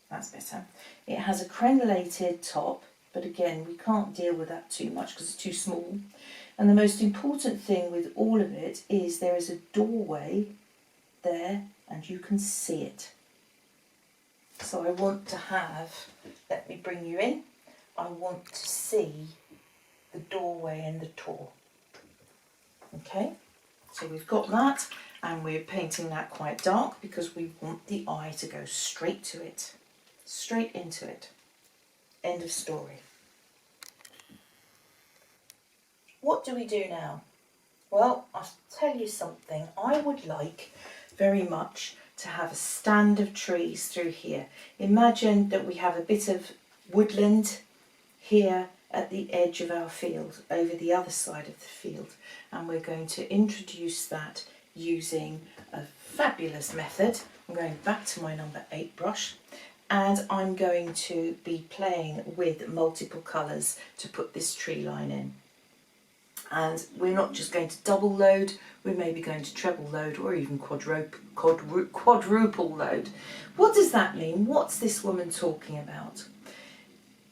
Speaker 1: That's better. It has a crenellated top, but again, we can't deal with that too much because it's too small. And the most important thing with all of it is there is a doorway there and you can see it. So I want to have, let me bring you in, I want to see the doorway and the Tor. Okay, so we've got that. And we're painting that quite dark because we want the eye to go straight to it. Straight into it. End of story. What do we do now? Well, I'll tell you something. I would like very much to have a stand of trees through here. Imagine that we have a bit of woodland here at the edge of our field, over the other side of the field. And we're going to introduce that using a fabulous method. I'm going back to my number 8 brush and I'm going to be playing with multiple colours to put this tree line in. And we're not just going to double load, we're maybe going to treble load or even quadruple load. What does that mean? What's this woman talking about?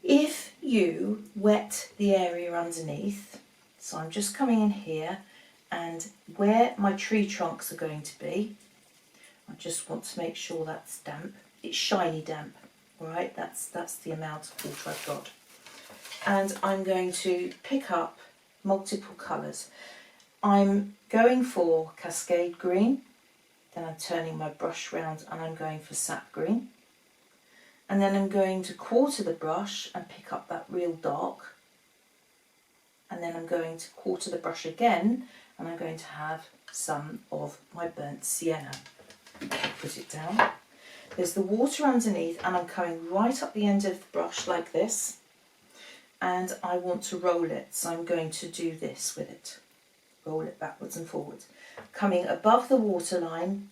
Speaker 1: If you wet the area underneath, so I'm just coming in here, and where my tree trunks are going to be, I just want to make sure that's damp. It's shiny damp, all right? That's the amount of water I've got. And I'm going to pick up multiple colours. I'm going for Cascade Green, then I'm turning my brush round and I'm going for Sap Green. And then I'm going to quarter the brush and pick up that real dark. And then I'm going to quarter the brush again and I'm going to have some of my burnt sienna. Put it down. There's the water underneath and I'm coming right up the end of the brush like this. And I want to roll it, so I'm going to do this with it. Roll it backwards and forwards. Coming above the waterline.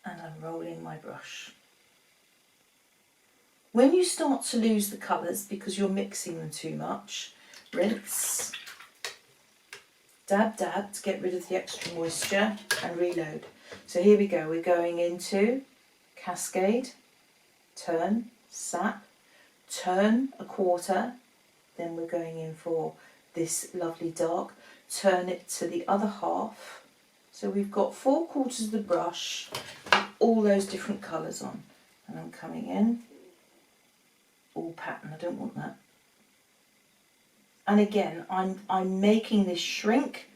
Speaker 1: And I'm rolling my brush. When you start to lose the colours because you're mixing them too much, rinse, dab dab to get rid of the extra moisture and reload. So here we go, we're going into Cascade, turn, Sap, turn a quarter, then we're going in for this lovely dark, turn it to the other half. So we've got 4/4 of the brush with all those different colours on. And I'm coming in, all pattern, I don't want that. And again, I'm making this shrink.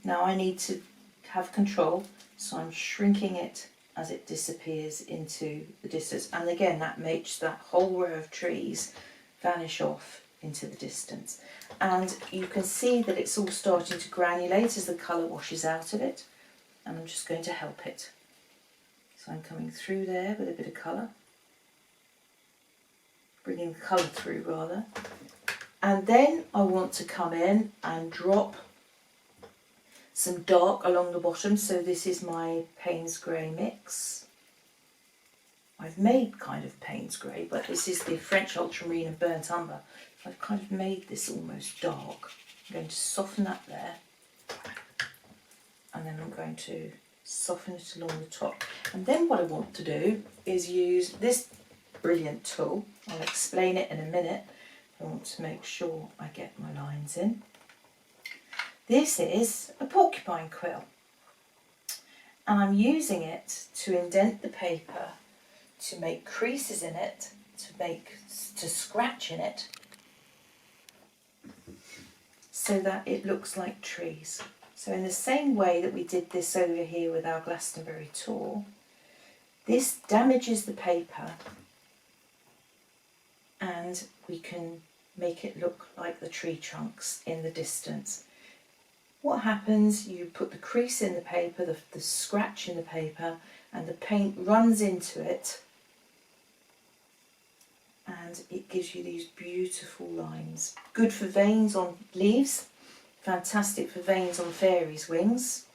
Speaker 1: Now I need to have control, so I'm shrinking it as it disappears into the distance. And again, that makes that whole row of trees vanish off into the distance. And you can see that it's all starting to granulate as the colour washes out of it. And I'm just going to help it. So I'm coming through there with a bit of colour. Bringing the colour through rather. And then I want to come in and drop some dark along the bottom. So this is my Payne's Grey mix. I've made kind of Payne's Grey, but this is the French Ultramarine and Burnt Umber. I've kind of made this almost dark. I'm going to soften that there. And then I'm going to soften it along the top. And then what I want to do is use this brilliant tool. I'll explain it in a minute. I want to make sure I get my lines in. This is a Porcupine Quill. And I'm using it to indent the paper, to make creases in it, to scratch in it, so that it looks like trees. So in the same way that we did this over here with our Glastonbury Tor, this damages the paper and we can make it look like the tree trunks in the distance. What happens, you put the crease in the paper, the scratch in the paper, and the paint runs into it, and it gives you these beautiful lines. Good for veins on leaves, fantastic for veins on fairies' wings,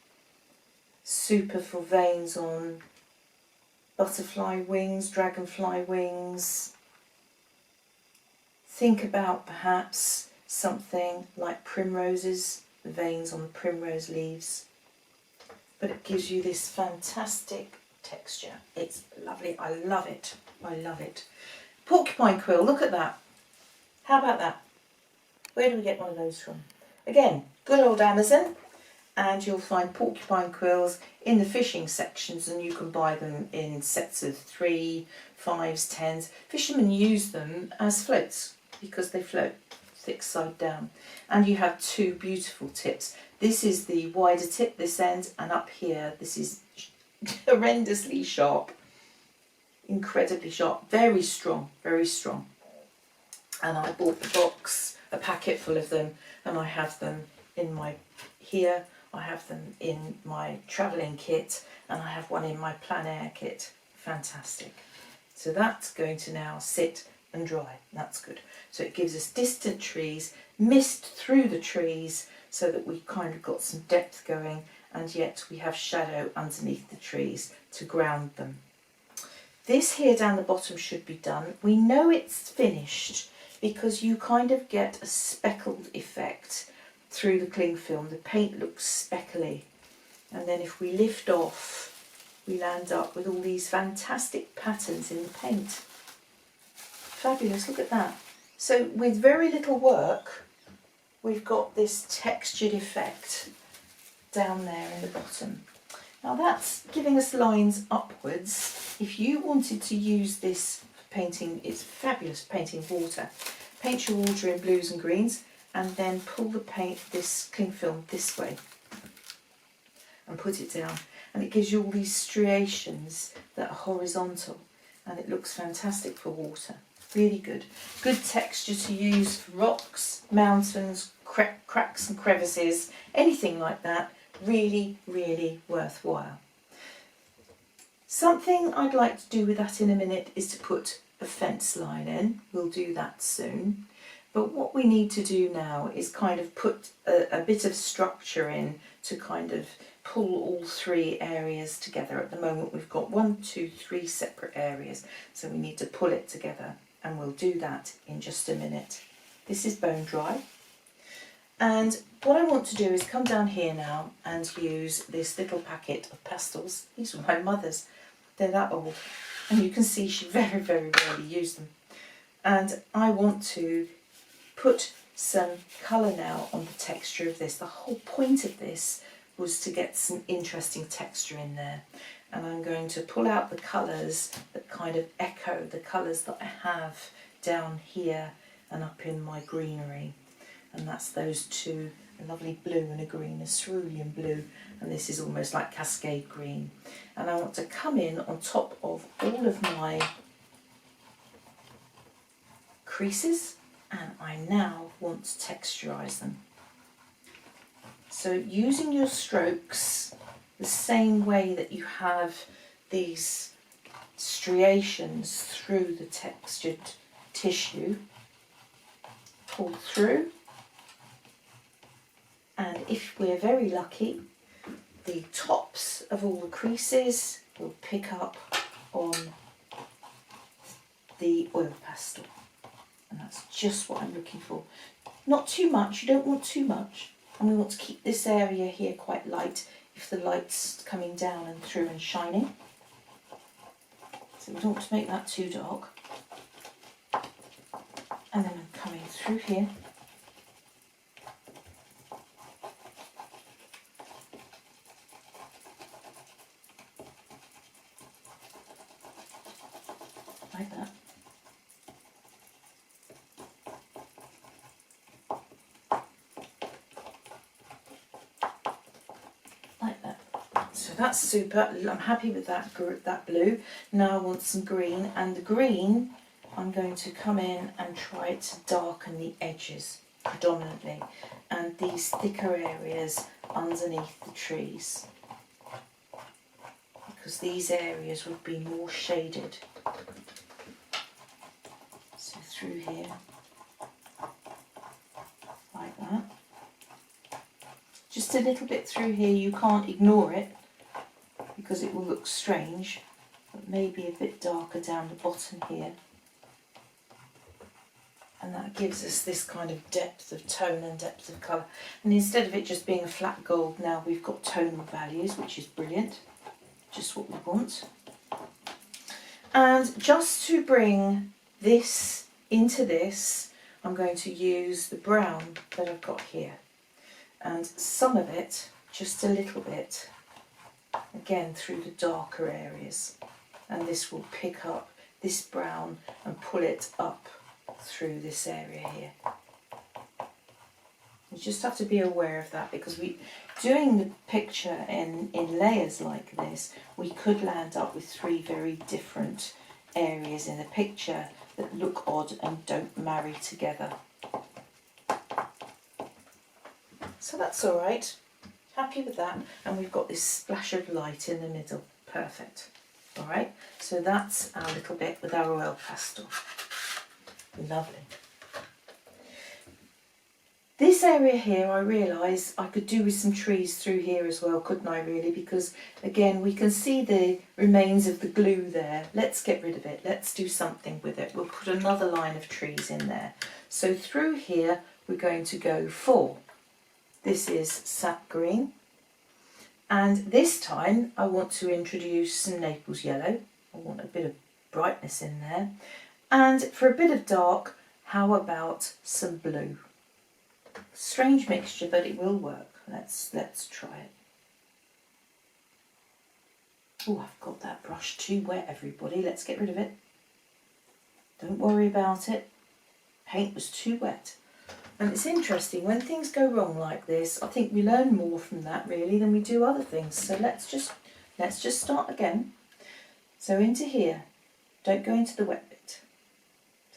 Speaker 1: super for veins on butterfly wings, dragonfly wings. Think about perhaps something like primroses, the veins on the primrose leaves. But it gives you this fantastic texture. It's lovely. I love it. I love it. Porcupine Quill, look at that. How about that? Where do we get one of those from? Again, good old Amazon, and you'll find porcupine quills in the fishing sections, and you can buy them in sets of 3, 5s, 10s. Fishermen use them as floats because they float thick side down. And you have two beautiful tips. This is the wider tip, this end, and up here, this is horrendously sharp. Incredibly sharp, very strong, very strong. And I bought the box, a packet full of them, and I have them in my, here, I have them in my travelling kit, and I have one in my plein air kit. Fantastic. So that's going to now sit and dry. That's good. So it gives us distant trees, mist through the trees, so that we've kind of got some depth going, and yet we have shadow underneath the trees to ground them. This here down the bottom should be done. We know it's finished because you kind of get a speckled effect through the cling film. The paint looks speckly. And then if we lift off, we land up with all these fantastic patterns in the paint. Fabulous, look at that. So with very little work, we've got this textured effect down there in the bottom. Now that's giving us lines upwards. If you wanted to use this for painting, it's fabulous painting water. Paint your water in blues and greens, and then pull the paint, this cling film, this way and put it down. And it gives you all these striations that are horizontal, and it looks fantastic for water. Really good. Good texture to use for rocks, mountains, cracks and crevices, anything like that. Really, really worthwhile. Something I'd like to do with that in a minute is to put a fence line in. We'll do that soon. But what we need to do now is kind of put a bit of structure in to kind of pull all three areas together. At the moment we've got 1, 2, 3 separate areas, so we need to pull it together, and we'll do that in just a minute. This is bone dry. And what I want to do is come down here now and use this little packet of pastels. These were my mother's. They're that old. And you can see she very, very rarely used them. And I want to put some colour now on the texture of this. The whole point of this was to get some interesting texture in there. And I'm going to pull out the colours that kind of echo the colours that I have down here and up in my greenery. And that's those two, a lovely blue and a green, a cerulean blue, and this is almost like cascade green. And I want to come in on top of all of my creases, and I now want to texturise them. So using your strokes the same way that you have these striations through the textured tissue, pull through, And if we're very lucky, the tops of all the creases will pick up on the oil pastel. And that's just what I'm looking for. Not too much, you don't want too much. And we want to keep this area here quite light if the light's coming down and through and shining. So we don't want to make that too dark. And then I'm coming through here. Like that. Like that. So that's super. I'm happy with that blue. Now I want some green, and the green I'm going to come in and try to darken the edges predominantly, and these thicker areas underneath the trees, because these areas would be more shaded. So through here, like that. Just a little bit through here, you can't ignore it because it will look strange, but maybe a bit darker down the bottom here. And that gives us this kind of depth of tone and depth of colour. And instead of it just being a flat gold, now we've got tonal values, which is brilliant. Just what we want. And just to bring this into this, I'm going to use the brown that I've got here. And some of it, just a little bit, again through the darker areas. And this will pick up this brown and pull it up through this area here. You just have to be aware of that, because doing the picture in layers like this, we could land up with three very different areas in the picture that look odd and don't marry together. So that's all right. Happy with that. And we've got this splash of light in the middle. Perfect. All right. So that's our little bit with our oil pastel. Lovely. This area here, I realise I could do with some trees through here as well, couldn't I really? Because again, we can see the remains of the glue there. Let's get rid of it. Let's do something with it. We'll put another line of trees in there. So through here, we're going to go for, this is sap green. And this time I want to introduce some Naples Yellow. I want a bit of brightness in there. And for a bit of dark, how about some blue? Strange mixture, but it will work. Let's try it. Oh, I've got that brush too wet, everybody. Let's get rid of it. Don't worry about it. Paint was too wet. And it's interesting, when things go wrong like this, I think we learn more from that really than we do other things. So let's just start again. So into here, don't go into the wet bit.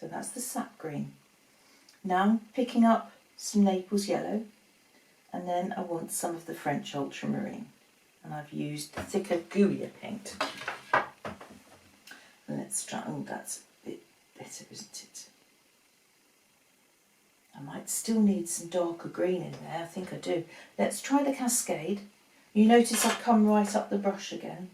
Speaker 1: So that's the sap green. Now I'm picking up some Naples Yellow, and then I want some of the French Ultramarine. And I've used the thicker, gooier paint. And let's try, oh, that's a bit better, isn't it? I might still need some darker green in there, I think I do. Let's try the Cascade. You notice I've come right up the brush again.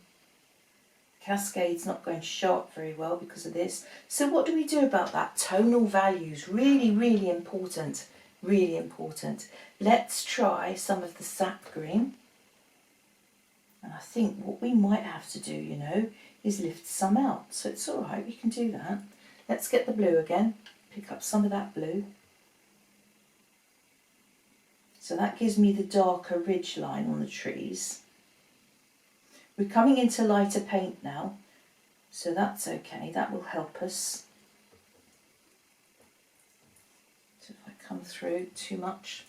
Speaker 1: Cascade's not going to show up very well because of this. So what do we do about that? Tonal values, really, really important. Really important. Let's try some of the sap green. And I think what we might have to do, you know, is lift some out. So it's all right, we can do that. Let's get the blue again. Pick up some of that blue. So that gives me the darker ridge line on the trees. We're coming into lighter paint now, so that's okay, that will help us. So if I come through too much.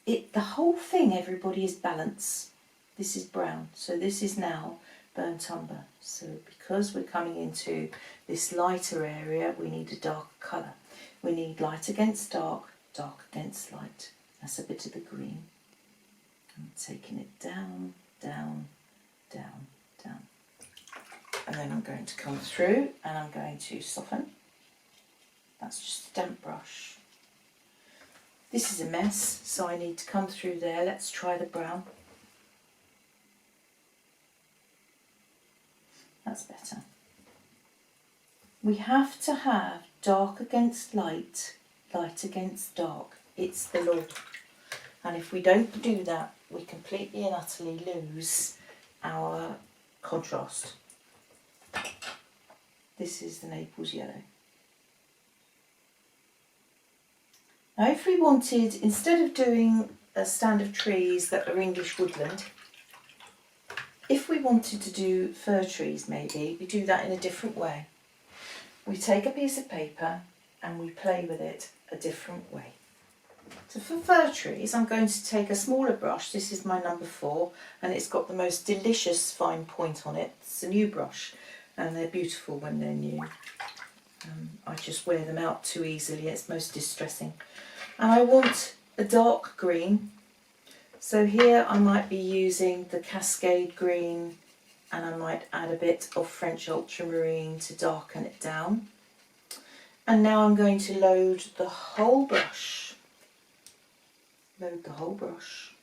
Speaker 1: The whole thing, everybody, is balance. This is brown, so this is now burnt umber. So because we're coming into this lighter area, we need a darker colour. We need light against dark, dark against light. That's a bit of the green. I'm taking it down, down, down, down. And then I'm going to come through and I'm going to soften. That's just a damp brush. This is a mess, so I need to come through there. Let's try the brown. That's better. We have to have dark against light, light against dark. It's the law. And if we don't do that, we completely and utterly lose our contrast. This is the Naples Yellow. Now if we wanted, instead of doing a stand of trees that are English woodland, if we wanted to do fir trees maybe, we do that in a different way. We take a piece of paper and we play with it a different way. So for fir trees, I'm going to take a smaller brush. This is my number 4, and it's got the most delicious fine point on it. It's a new brush, and they're beautiful when they're new. I just wear them out too easily. It's most distressing. And I want a dark green. So here I might be using the Cascade green, and I might add a bit of French Ultramarine to darken it down. And now I'm going to load the whole brush. Load the whole brush.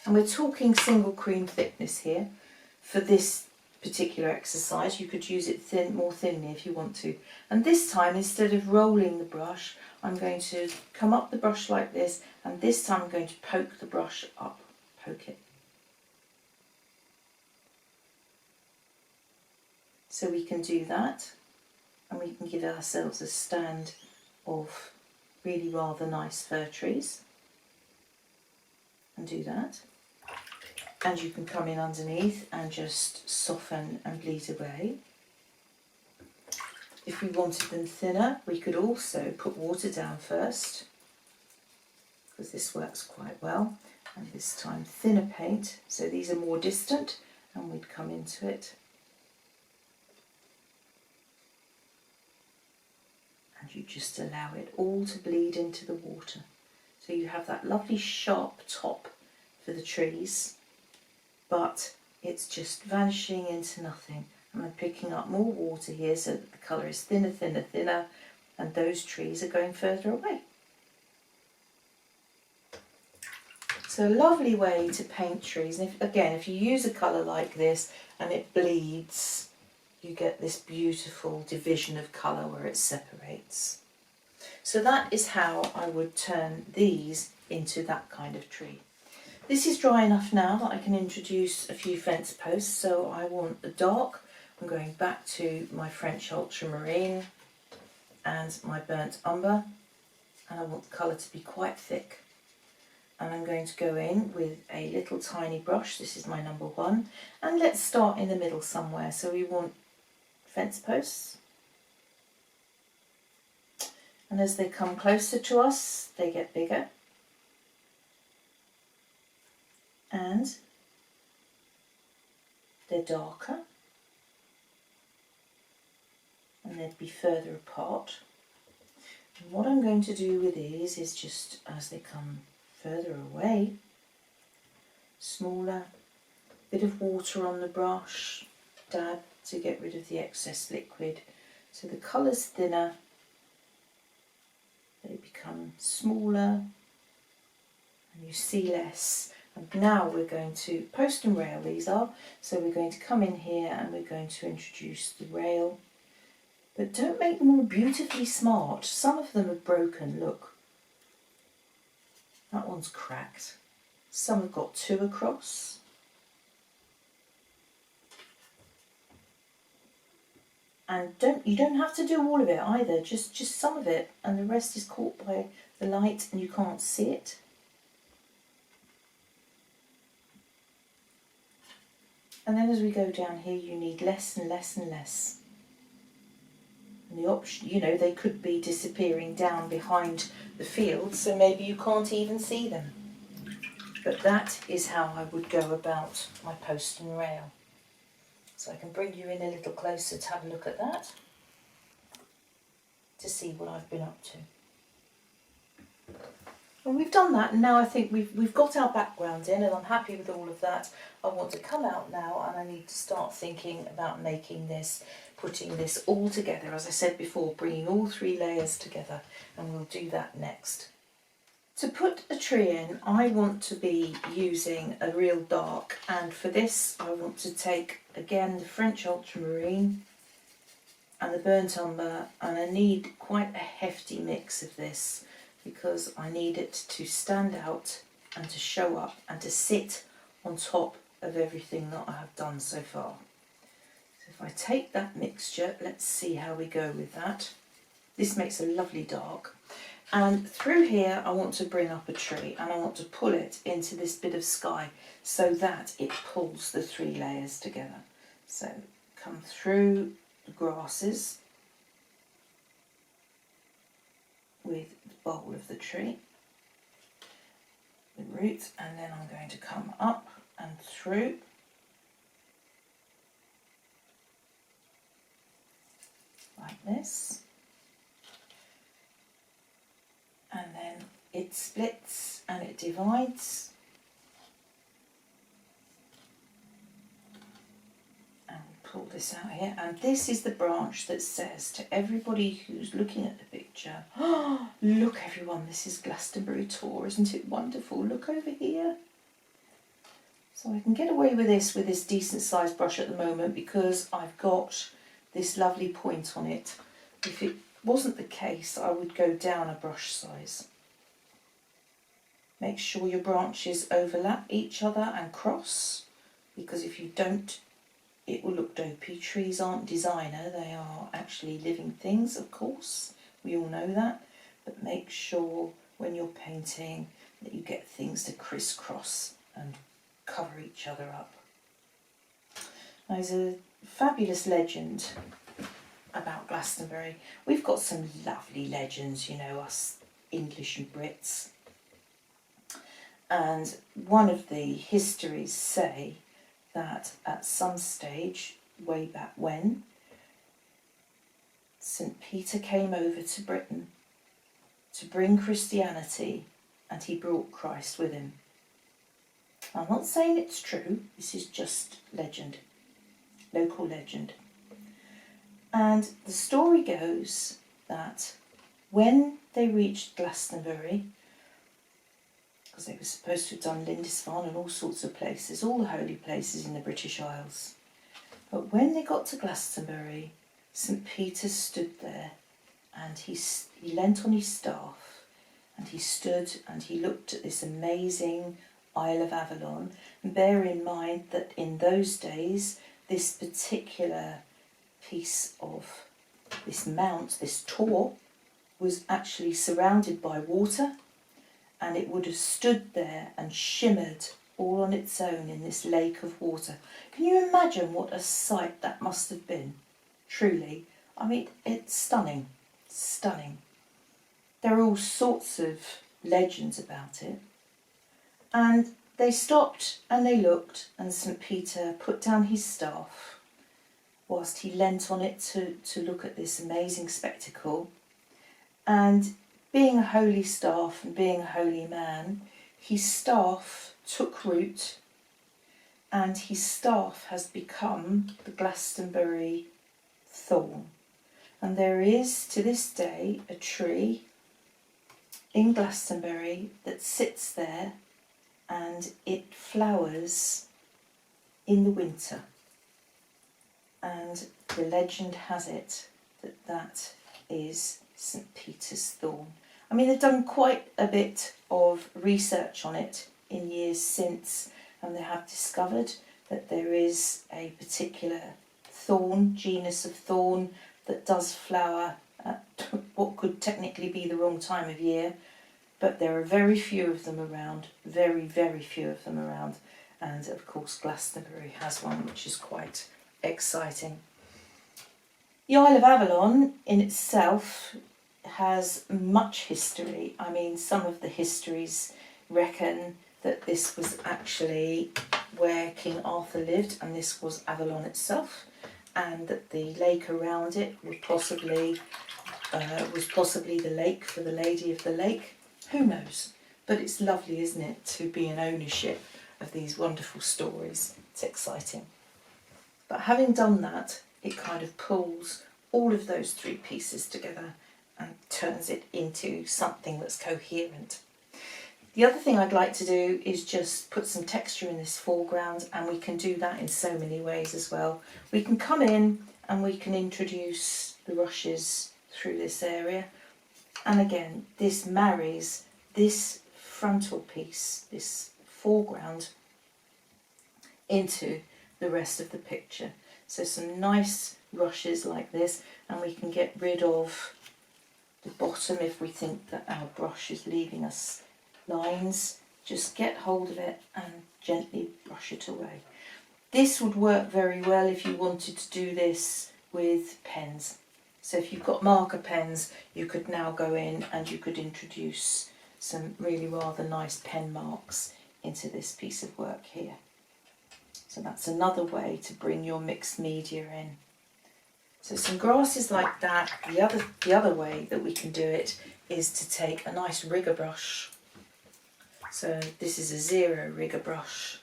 Speaker 1: And we're talking single cream thickness here for this particular exercise. You could use it more thinly if you want to. And this time, instead of rolling the brush, I'm going to come up the brush like this, and this time I'm going to poke the brush up. Poke it. So we can do that, and we can give ourselves a stand of really rather nice fir trees. And do that. And you can come in underneath and just soften and bleed away. If we wanted them thinner, we could also put water down first, because this works quite well. And this time thinner paint, so these are more distant, and we'd come into it. And you just allow it all to bleed into the water. So you have that lovely sharp top for the trees, but it's just vanishing into nothing. And I'm picking up more water here so that the colour is thinner, thinner, thinner, and those trees are going further away. So a lovely way to paint trees. And if you use a colour like this and it bleeds, you get this beautiful division of colour where it separates. So that is how I would turn these into that kind of tree. This is dry enough now that I can introduce a few fence posts. So I want a dark. I'm going back to my French Ultramarine and my burnt umber, and I want the colour to be quite thick. And I'm going to go in with a little tiny brush. This is my number 1, and let's start in the middle somewhere. So we want fence posts, and as they come closer to us, they get bigger. And they're darker, and they'd be further apart. And what I'm going to do with these is just as they come further away, smaller, bit of water on the brush, dab to get rid of the excess liquid. So the colour's thinner, they become smaller, and you see less. And now we're going to post and rail, these are. So we're going to come in here and we're going to introduce the rail. But don't make them all beautifully smart. Some of them are broken, look. That one's cracked. Some have got 2 across. And you don't have to do all of it either, just some of it, and the rest is caught by the light and you can't see it. And then as we go down here, you need less and less and less. And the option, you know, they could be disappearing down behind the field, so maybe you can't even see them. But that is how I would go about my post and rail. So I can bring you in a little closer to have a look at that, to see what I've been up to. Well, we've done that, and now I think we've got our background in, and I'm happy with all of that. I want to come out now, and I need to start thinking about making this, putting this all together, as I said before, bringing all 3 layers together, and we'll do that next. To put a tree in, I want to be using a real dark, and for this I want to take again the French Ultramarine and the burnt umber, and I need quite a hefty mix of this because I need it to stand out and to show up and to sit on top of everything that I have done so far. So if I take that mixture, let's see how we go with that. This makes a lovely dark. And through here I want to bring up a tree, and I want to pull it into this bit of sky so that it pulls the three layers together. So come through the grasses with the bole of the tree, the roots, and then I'm going to come up and through like this. And then it splits and it divides, and we pull this out here, and this is the branch that says to everybody who's looking at the picture, oh, look everyone, this is Glastonbury Tor, isn't it wonderful? Look over here. So I can get away with this decent sized brush at the moment because I've got this lovely point on it. If it wasn't the case, I would go down a brush size. Make sure your branches overlap each other and cross, because if you don't, it will look dopey. Trees aren't designer, they are actually living things, of course. We all know that. But make sure when you're painting that you get things to crisscross and cover each other up. Now, there's a fabulous legend about Glastonbury. We've got some lovely legends, you know, us English and Brits. And one of the histories say that at some stage, way back when, St. Peter came over to Britain to bring Christianity, and he brought Christ with him. I'm not saying it's true, this is just legend, local legend. And the story goes that when they reached Glastonbury, because they were supposed to have done Lindisfarne and all sorts of places, all the holy places in the British Isles, but when they got to Glastonbury, St. Peter stood there, and he leant on his staff, and he stood and he looked at this amazing Isle of Avalon. And bear in mind that in those days, this particular piece of this mount, this tor, was actually surrounded by water, and it would have stood there and shimmered all on its own in this lake of water. Can you imagine what a sight that must have been? Truly, I mean, it's stunning, stunning. There are all sorts of legends about it. And they stopped and they looked, and St. Peter put down his staff whilst he leant on it to look at this amazing spectacle. And being a holy staff and being a holy man, his staff took root, and his staff has become the Glastonbury Thorn. And there is, to this day, a tree in Glastonbury that sits there, and it flowers in the winter. And the legend has it that that is St. Peter's Thorn. I mean, they've done quite a bit of research on it in years since, and they have discovered that there is a particular thorn, genus of thorn, that does flower at what could technically be the wrong time of year, but there are very few of them around, very, very few of them around, and of course Glastonbury has one, which is quite exciting. The Isle of Avalon in itself has much history. I mean, some of the histories reckon that this was actually where King Arthur lived, and this was Avalon itself, and that the lake around it was possibly the lake for the Lady of the Lake. Who knows? But it's lovely, isn't it, to be in ownership of these wonderful stories. It's exciting. But having done that, it kind of pulls all of those three pieces together and turns it into something that's coherent. The other thing I'd like to do is just put some texture in this foreground, and we can do that in so many ways as well. We can come in and we can introduce the rushes through this area, and again this marries this frontal piece, this foreground, into the rest of the picture. So some nice rushes like this, and we can get rid of the bottom if we think that our brush is leaving us lines. Just get hold of it and gently brush it away. This would work very well if you wanted to do this with pens. So if you've got marker pens, you could now go in and you could introduce some really rather nice pen marks into this piece of work here. So that's another way to bring your mixed media in. So some grasses like that. The other way that we can do it is to take a nice rigger brush. So this is a 0 rigger brush,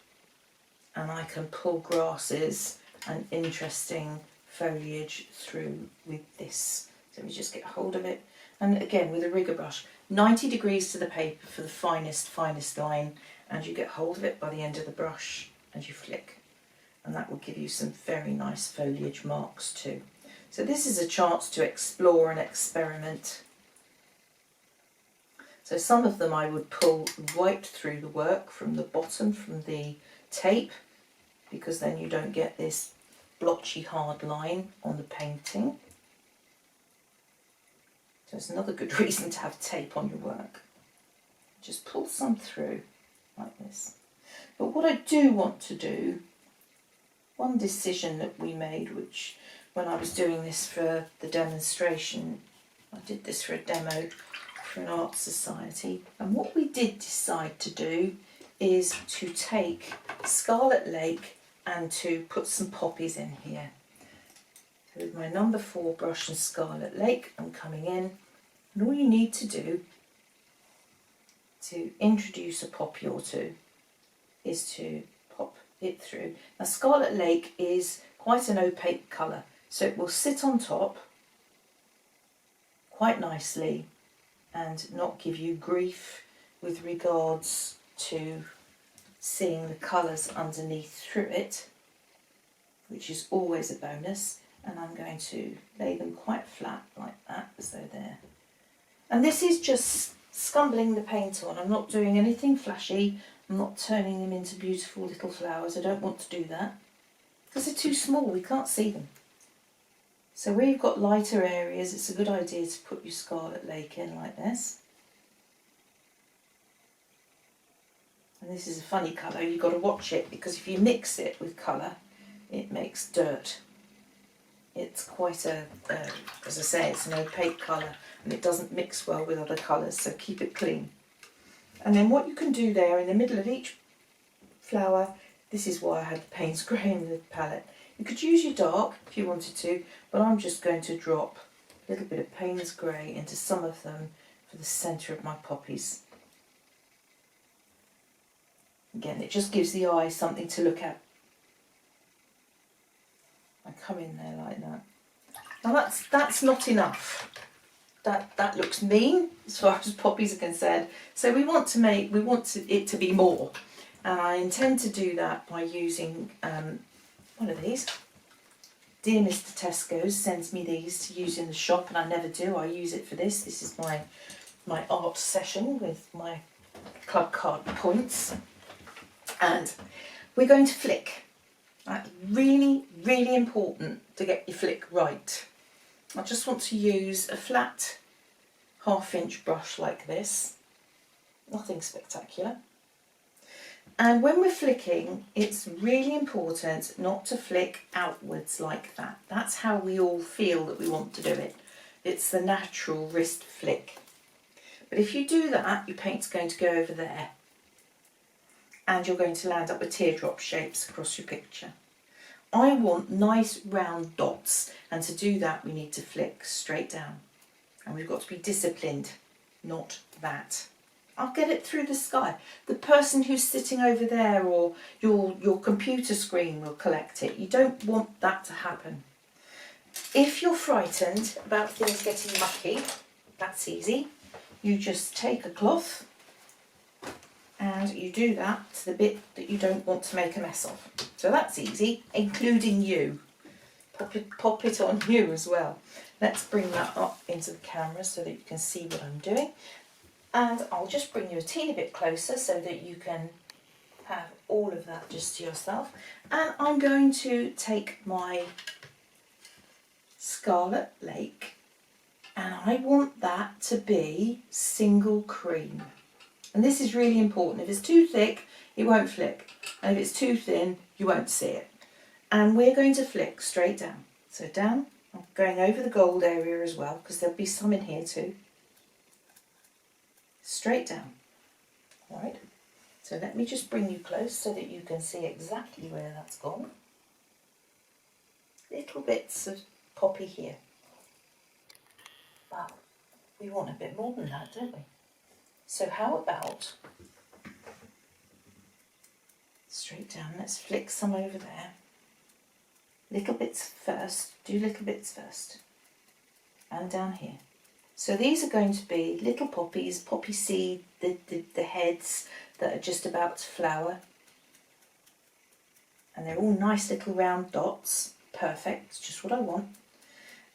Speaker 1: and I can pull grasses and interesting foliage through with this. So we just get hold of it, and again with a rigger brush, 90 degrees to the paper for the finest line, and you get hold of it by the end of the brush and you flick, and that will give you some very nice foliage marks too. So this is a chance to explore and experiment. So some of them I would pull right through the work from the bottom, from the tape, because then you don't get this blotchy hard line on the painting. So it's another good reason to have tape on your work. Just pull some through like this. But what I do want to do, one decision that we made, which when I was doing this for the demonstration, I did this for a demo for an art society, and what we did decide to do is to take Scarlet Lake and to put some poppies in here. So with my number 4 brush and Scarlet Lake, I'm coming in, and all you need to do to introduce a poppy or two is to pop it through. Now Scarlet Lake is quite an opaque colour, so it will sit on top quite nicely and not give you grief with regards to seeing the colours underneath through it, which is always a bonus. And I'm going to lay them quite flat like that, as though they're... And this is just scumbling the paint on. I'm not doing anything flashy. I'm not turning them into beautiful little flowers. I don't want to do that because they're too small, we can't see them. So where you've got lighter areas, it's a good idea to put your Scarlet Lake in like this. And this is a funny colour, you've got to watch it, because if you mix it with colour, it makes dirt. It's quite a, as I say, it's an opaque colour, and it doesn't mix well with other colours, so keep it clean. And then what you can do there in the middle of each flower, this is why I had the Payne's Grey in the palette. You could use your dark if you wanted to, but I'm just going to drop a little bit of Payne's Grey into some of them for the centre of my poppies. Again, it just gives the eye something to look at. I come in there like that. Now that's not enough. That looks mean as far as poppies are concerned. So we want it to be more, and I intend to do that by using one of these. Dear Mr. Tesco's sends me these to use in the shop, and I never do. I use it for this. This is my art session with my club card points, and we're going to flick. That's really, really important to get your flick right. I just want to use a flat 1/2 inch brush like this, nothing spectacular. And when we're flicking, it's really important not to flick outwards like that. That's how we all feel that we want to do it. It's the natural wrist flick. But if you do that, your paint's going to go over there, and you're going to land up with teardrop shapes across your picture. I want nice round dots, and to do that we need to flick straight down, and we've got to be disciplined, not that. I'll get it through the sky. The person who's sitting over there, or your computer screen, will collect it. You don't want that to happen. If you're frightened about things getting mucky, that's easy. You just take a cloth And you do that to the bit that you don't want to make a mess of. So that's easy, including you. Pop it on you as well. Let's bring that up into the camera so that you can see what I'm doing. And I'll just bring you a teeny bit closer so that you can have all of that just to yourself. And I'm going to take my Scarlet Lake, and I want that to be single cream. And this is really important. If it's too thick, it won't flick. And if it's too thin, you won't see it. And we're going to flick straight down. So down, I'm going over the gold area as well, because there'll be some in here too. Straight down. All right. So let me just bring you close so that you can see exactly where that's gone. Little bits of poppy here. But we want a bit more than that, don't we? So how about straight down, let's flick some over there. Little bits first, do little bits first. And down here. So these are going to be little poppies, poppy seed, the heads that are just about to flower. And they're all nice little round dots. Perfect, it's just what I want.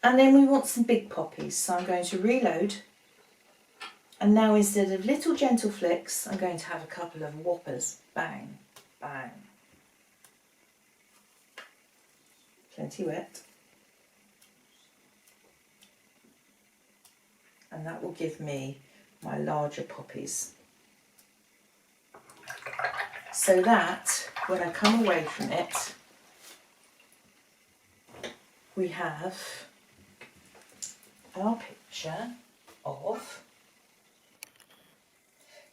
Speaker 1: And then we want some big poppies, so I'm going to reload. And now instead of little gentle flicks, I'm going to have a couple of whoppers. Bang, bang. Plenty wet. And that will give me my larger poppies. So that, when I come away from it, we have our picture of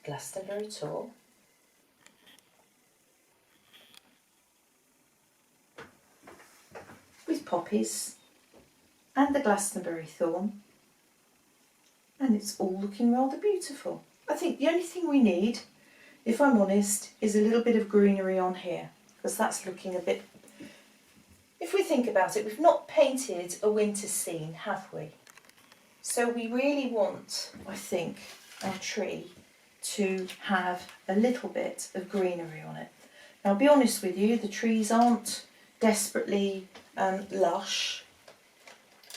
Speaker 1: Glastonbury Tor, with poppies and the Glastonbury Thorn, and it's all looking rather beautiful. I think the only thing we need, if I'm honest, is a little bit of greenery on here, because that's looking a bit, if we think about it, we've not painted a winter scene, have we? So we really want, I think, our tree to have a little bit of greenery on it. Now, I'll be honest with you, the trees aren't desperately lush,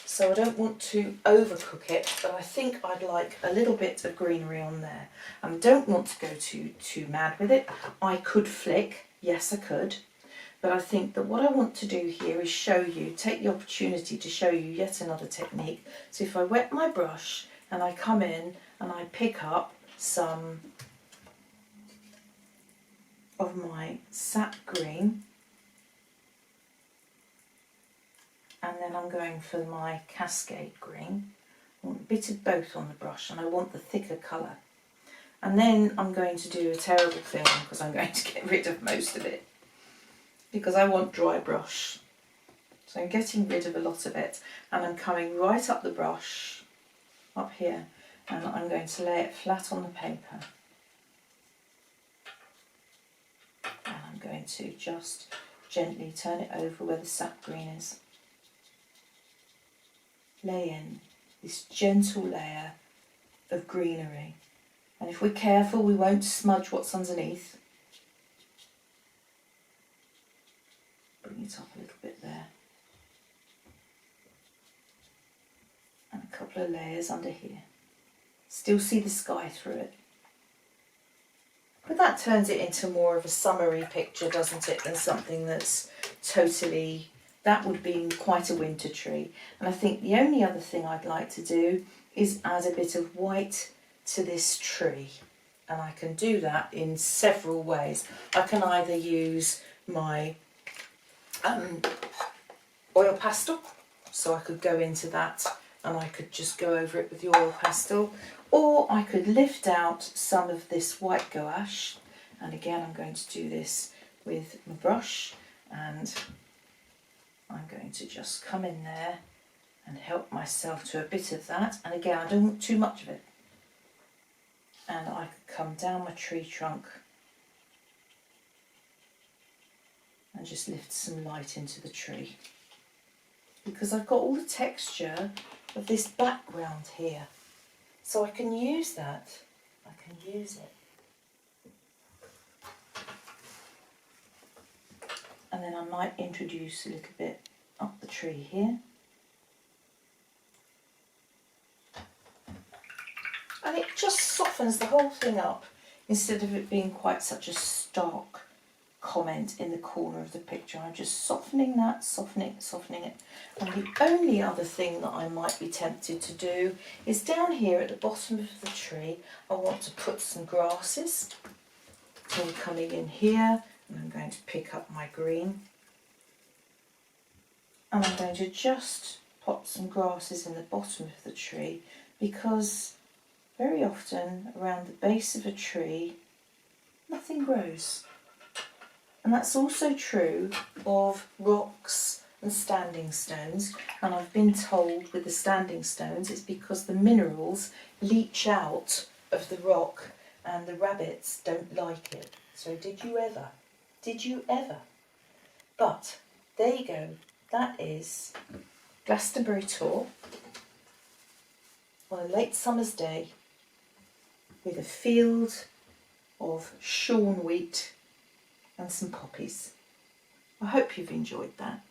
Speaker 1: so I don't want to overcook it, but I think I'd like a little bit of greenery on there. I don't want to go too mad with it. I could flick, yes I could, but I think that what I want to do here is show you, take the opportunity to show you yet another technique. So if I wet my brush and I come in and I pick up some of my sap green, and then I'm going for my cascade green. I want a bit of both on the brush, and I want the thicker colour. And then I'm going to do a terrible thing, because I'm going to get rid of most of it, because I want dry brush. So I'm getting rid of a lot of it, and I'm coming right up the brush, up here, and I'm going to lay it flat on the paper. And I'm going to just gently turn it over where the sap green is. Lay in this gentle layer of greenery, and if we're careful we won't smudge what's underneath. Bring it up a little bit there, and a couple of layers under here. Still see the sky through it, but that turns it into more of a summery picture, doesn't it, than something that's totally, that would be quite a winter tree. And I think the only other thing I'd like to do is add a bit of white to this tree. And I can do that in several ways. I can either use my oil pastel, so I could go into that and I could just go over it with the oil pastel, or I could lift out some of this white gouache, and again I'm going to do this with my brush, and I'm going to just come in there and help myself to a bit of that, and again I don't want too much of it. And I could come down my tree trunk and just lift some light into the tree, because I've got all the texture of this background here, so I can use that, I can use it. then I might introduce a little bit up the tree here. And it just softens the whole thing up instead of it being quite such a stark comment in the corner of the picture. I'm just softening that, softening it. And the only other thing that I might be tempted to do is down here at the bottom of the tree, I want to put some grasses. So I'm coming in here and I'm going to pick up my green. And I'm going to just pop some grasses in the bottom of the tree, because very often around the base of a tree nothing grows. And that's also true of rocks and standing stones. And I've been told with the standing stones it's because the minerals leach out of the rock and the rabbits don't like it. So did you ever? Did you ever? But there you go. That is Glastonbury Tor on a late summer's day with a field of shorn wheat and some poppies. I hope you've enjoyed that.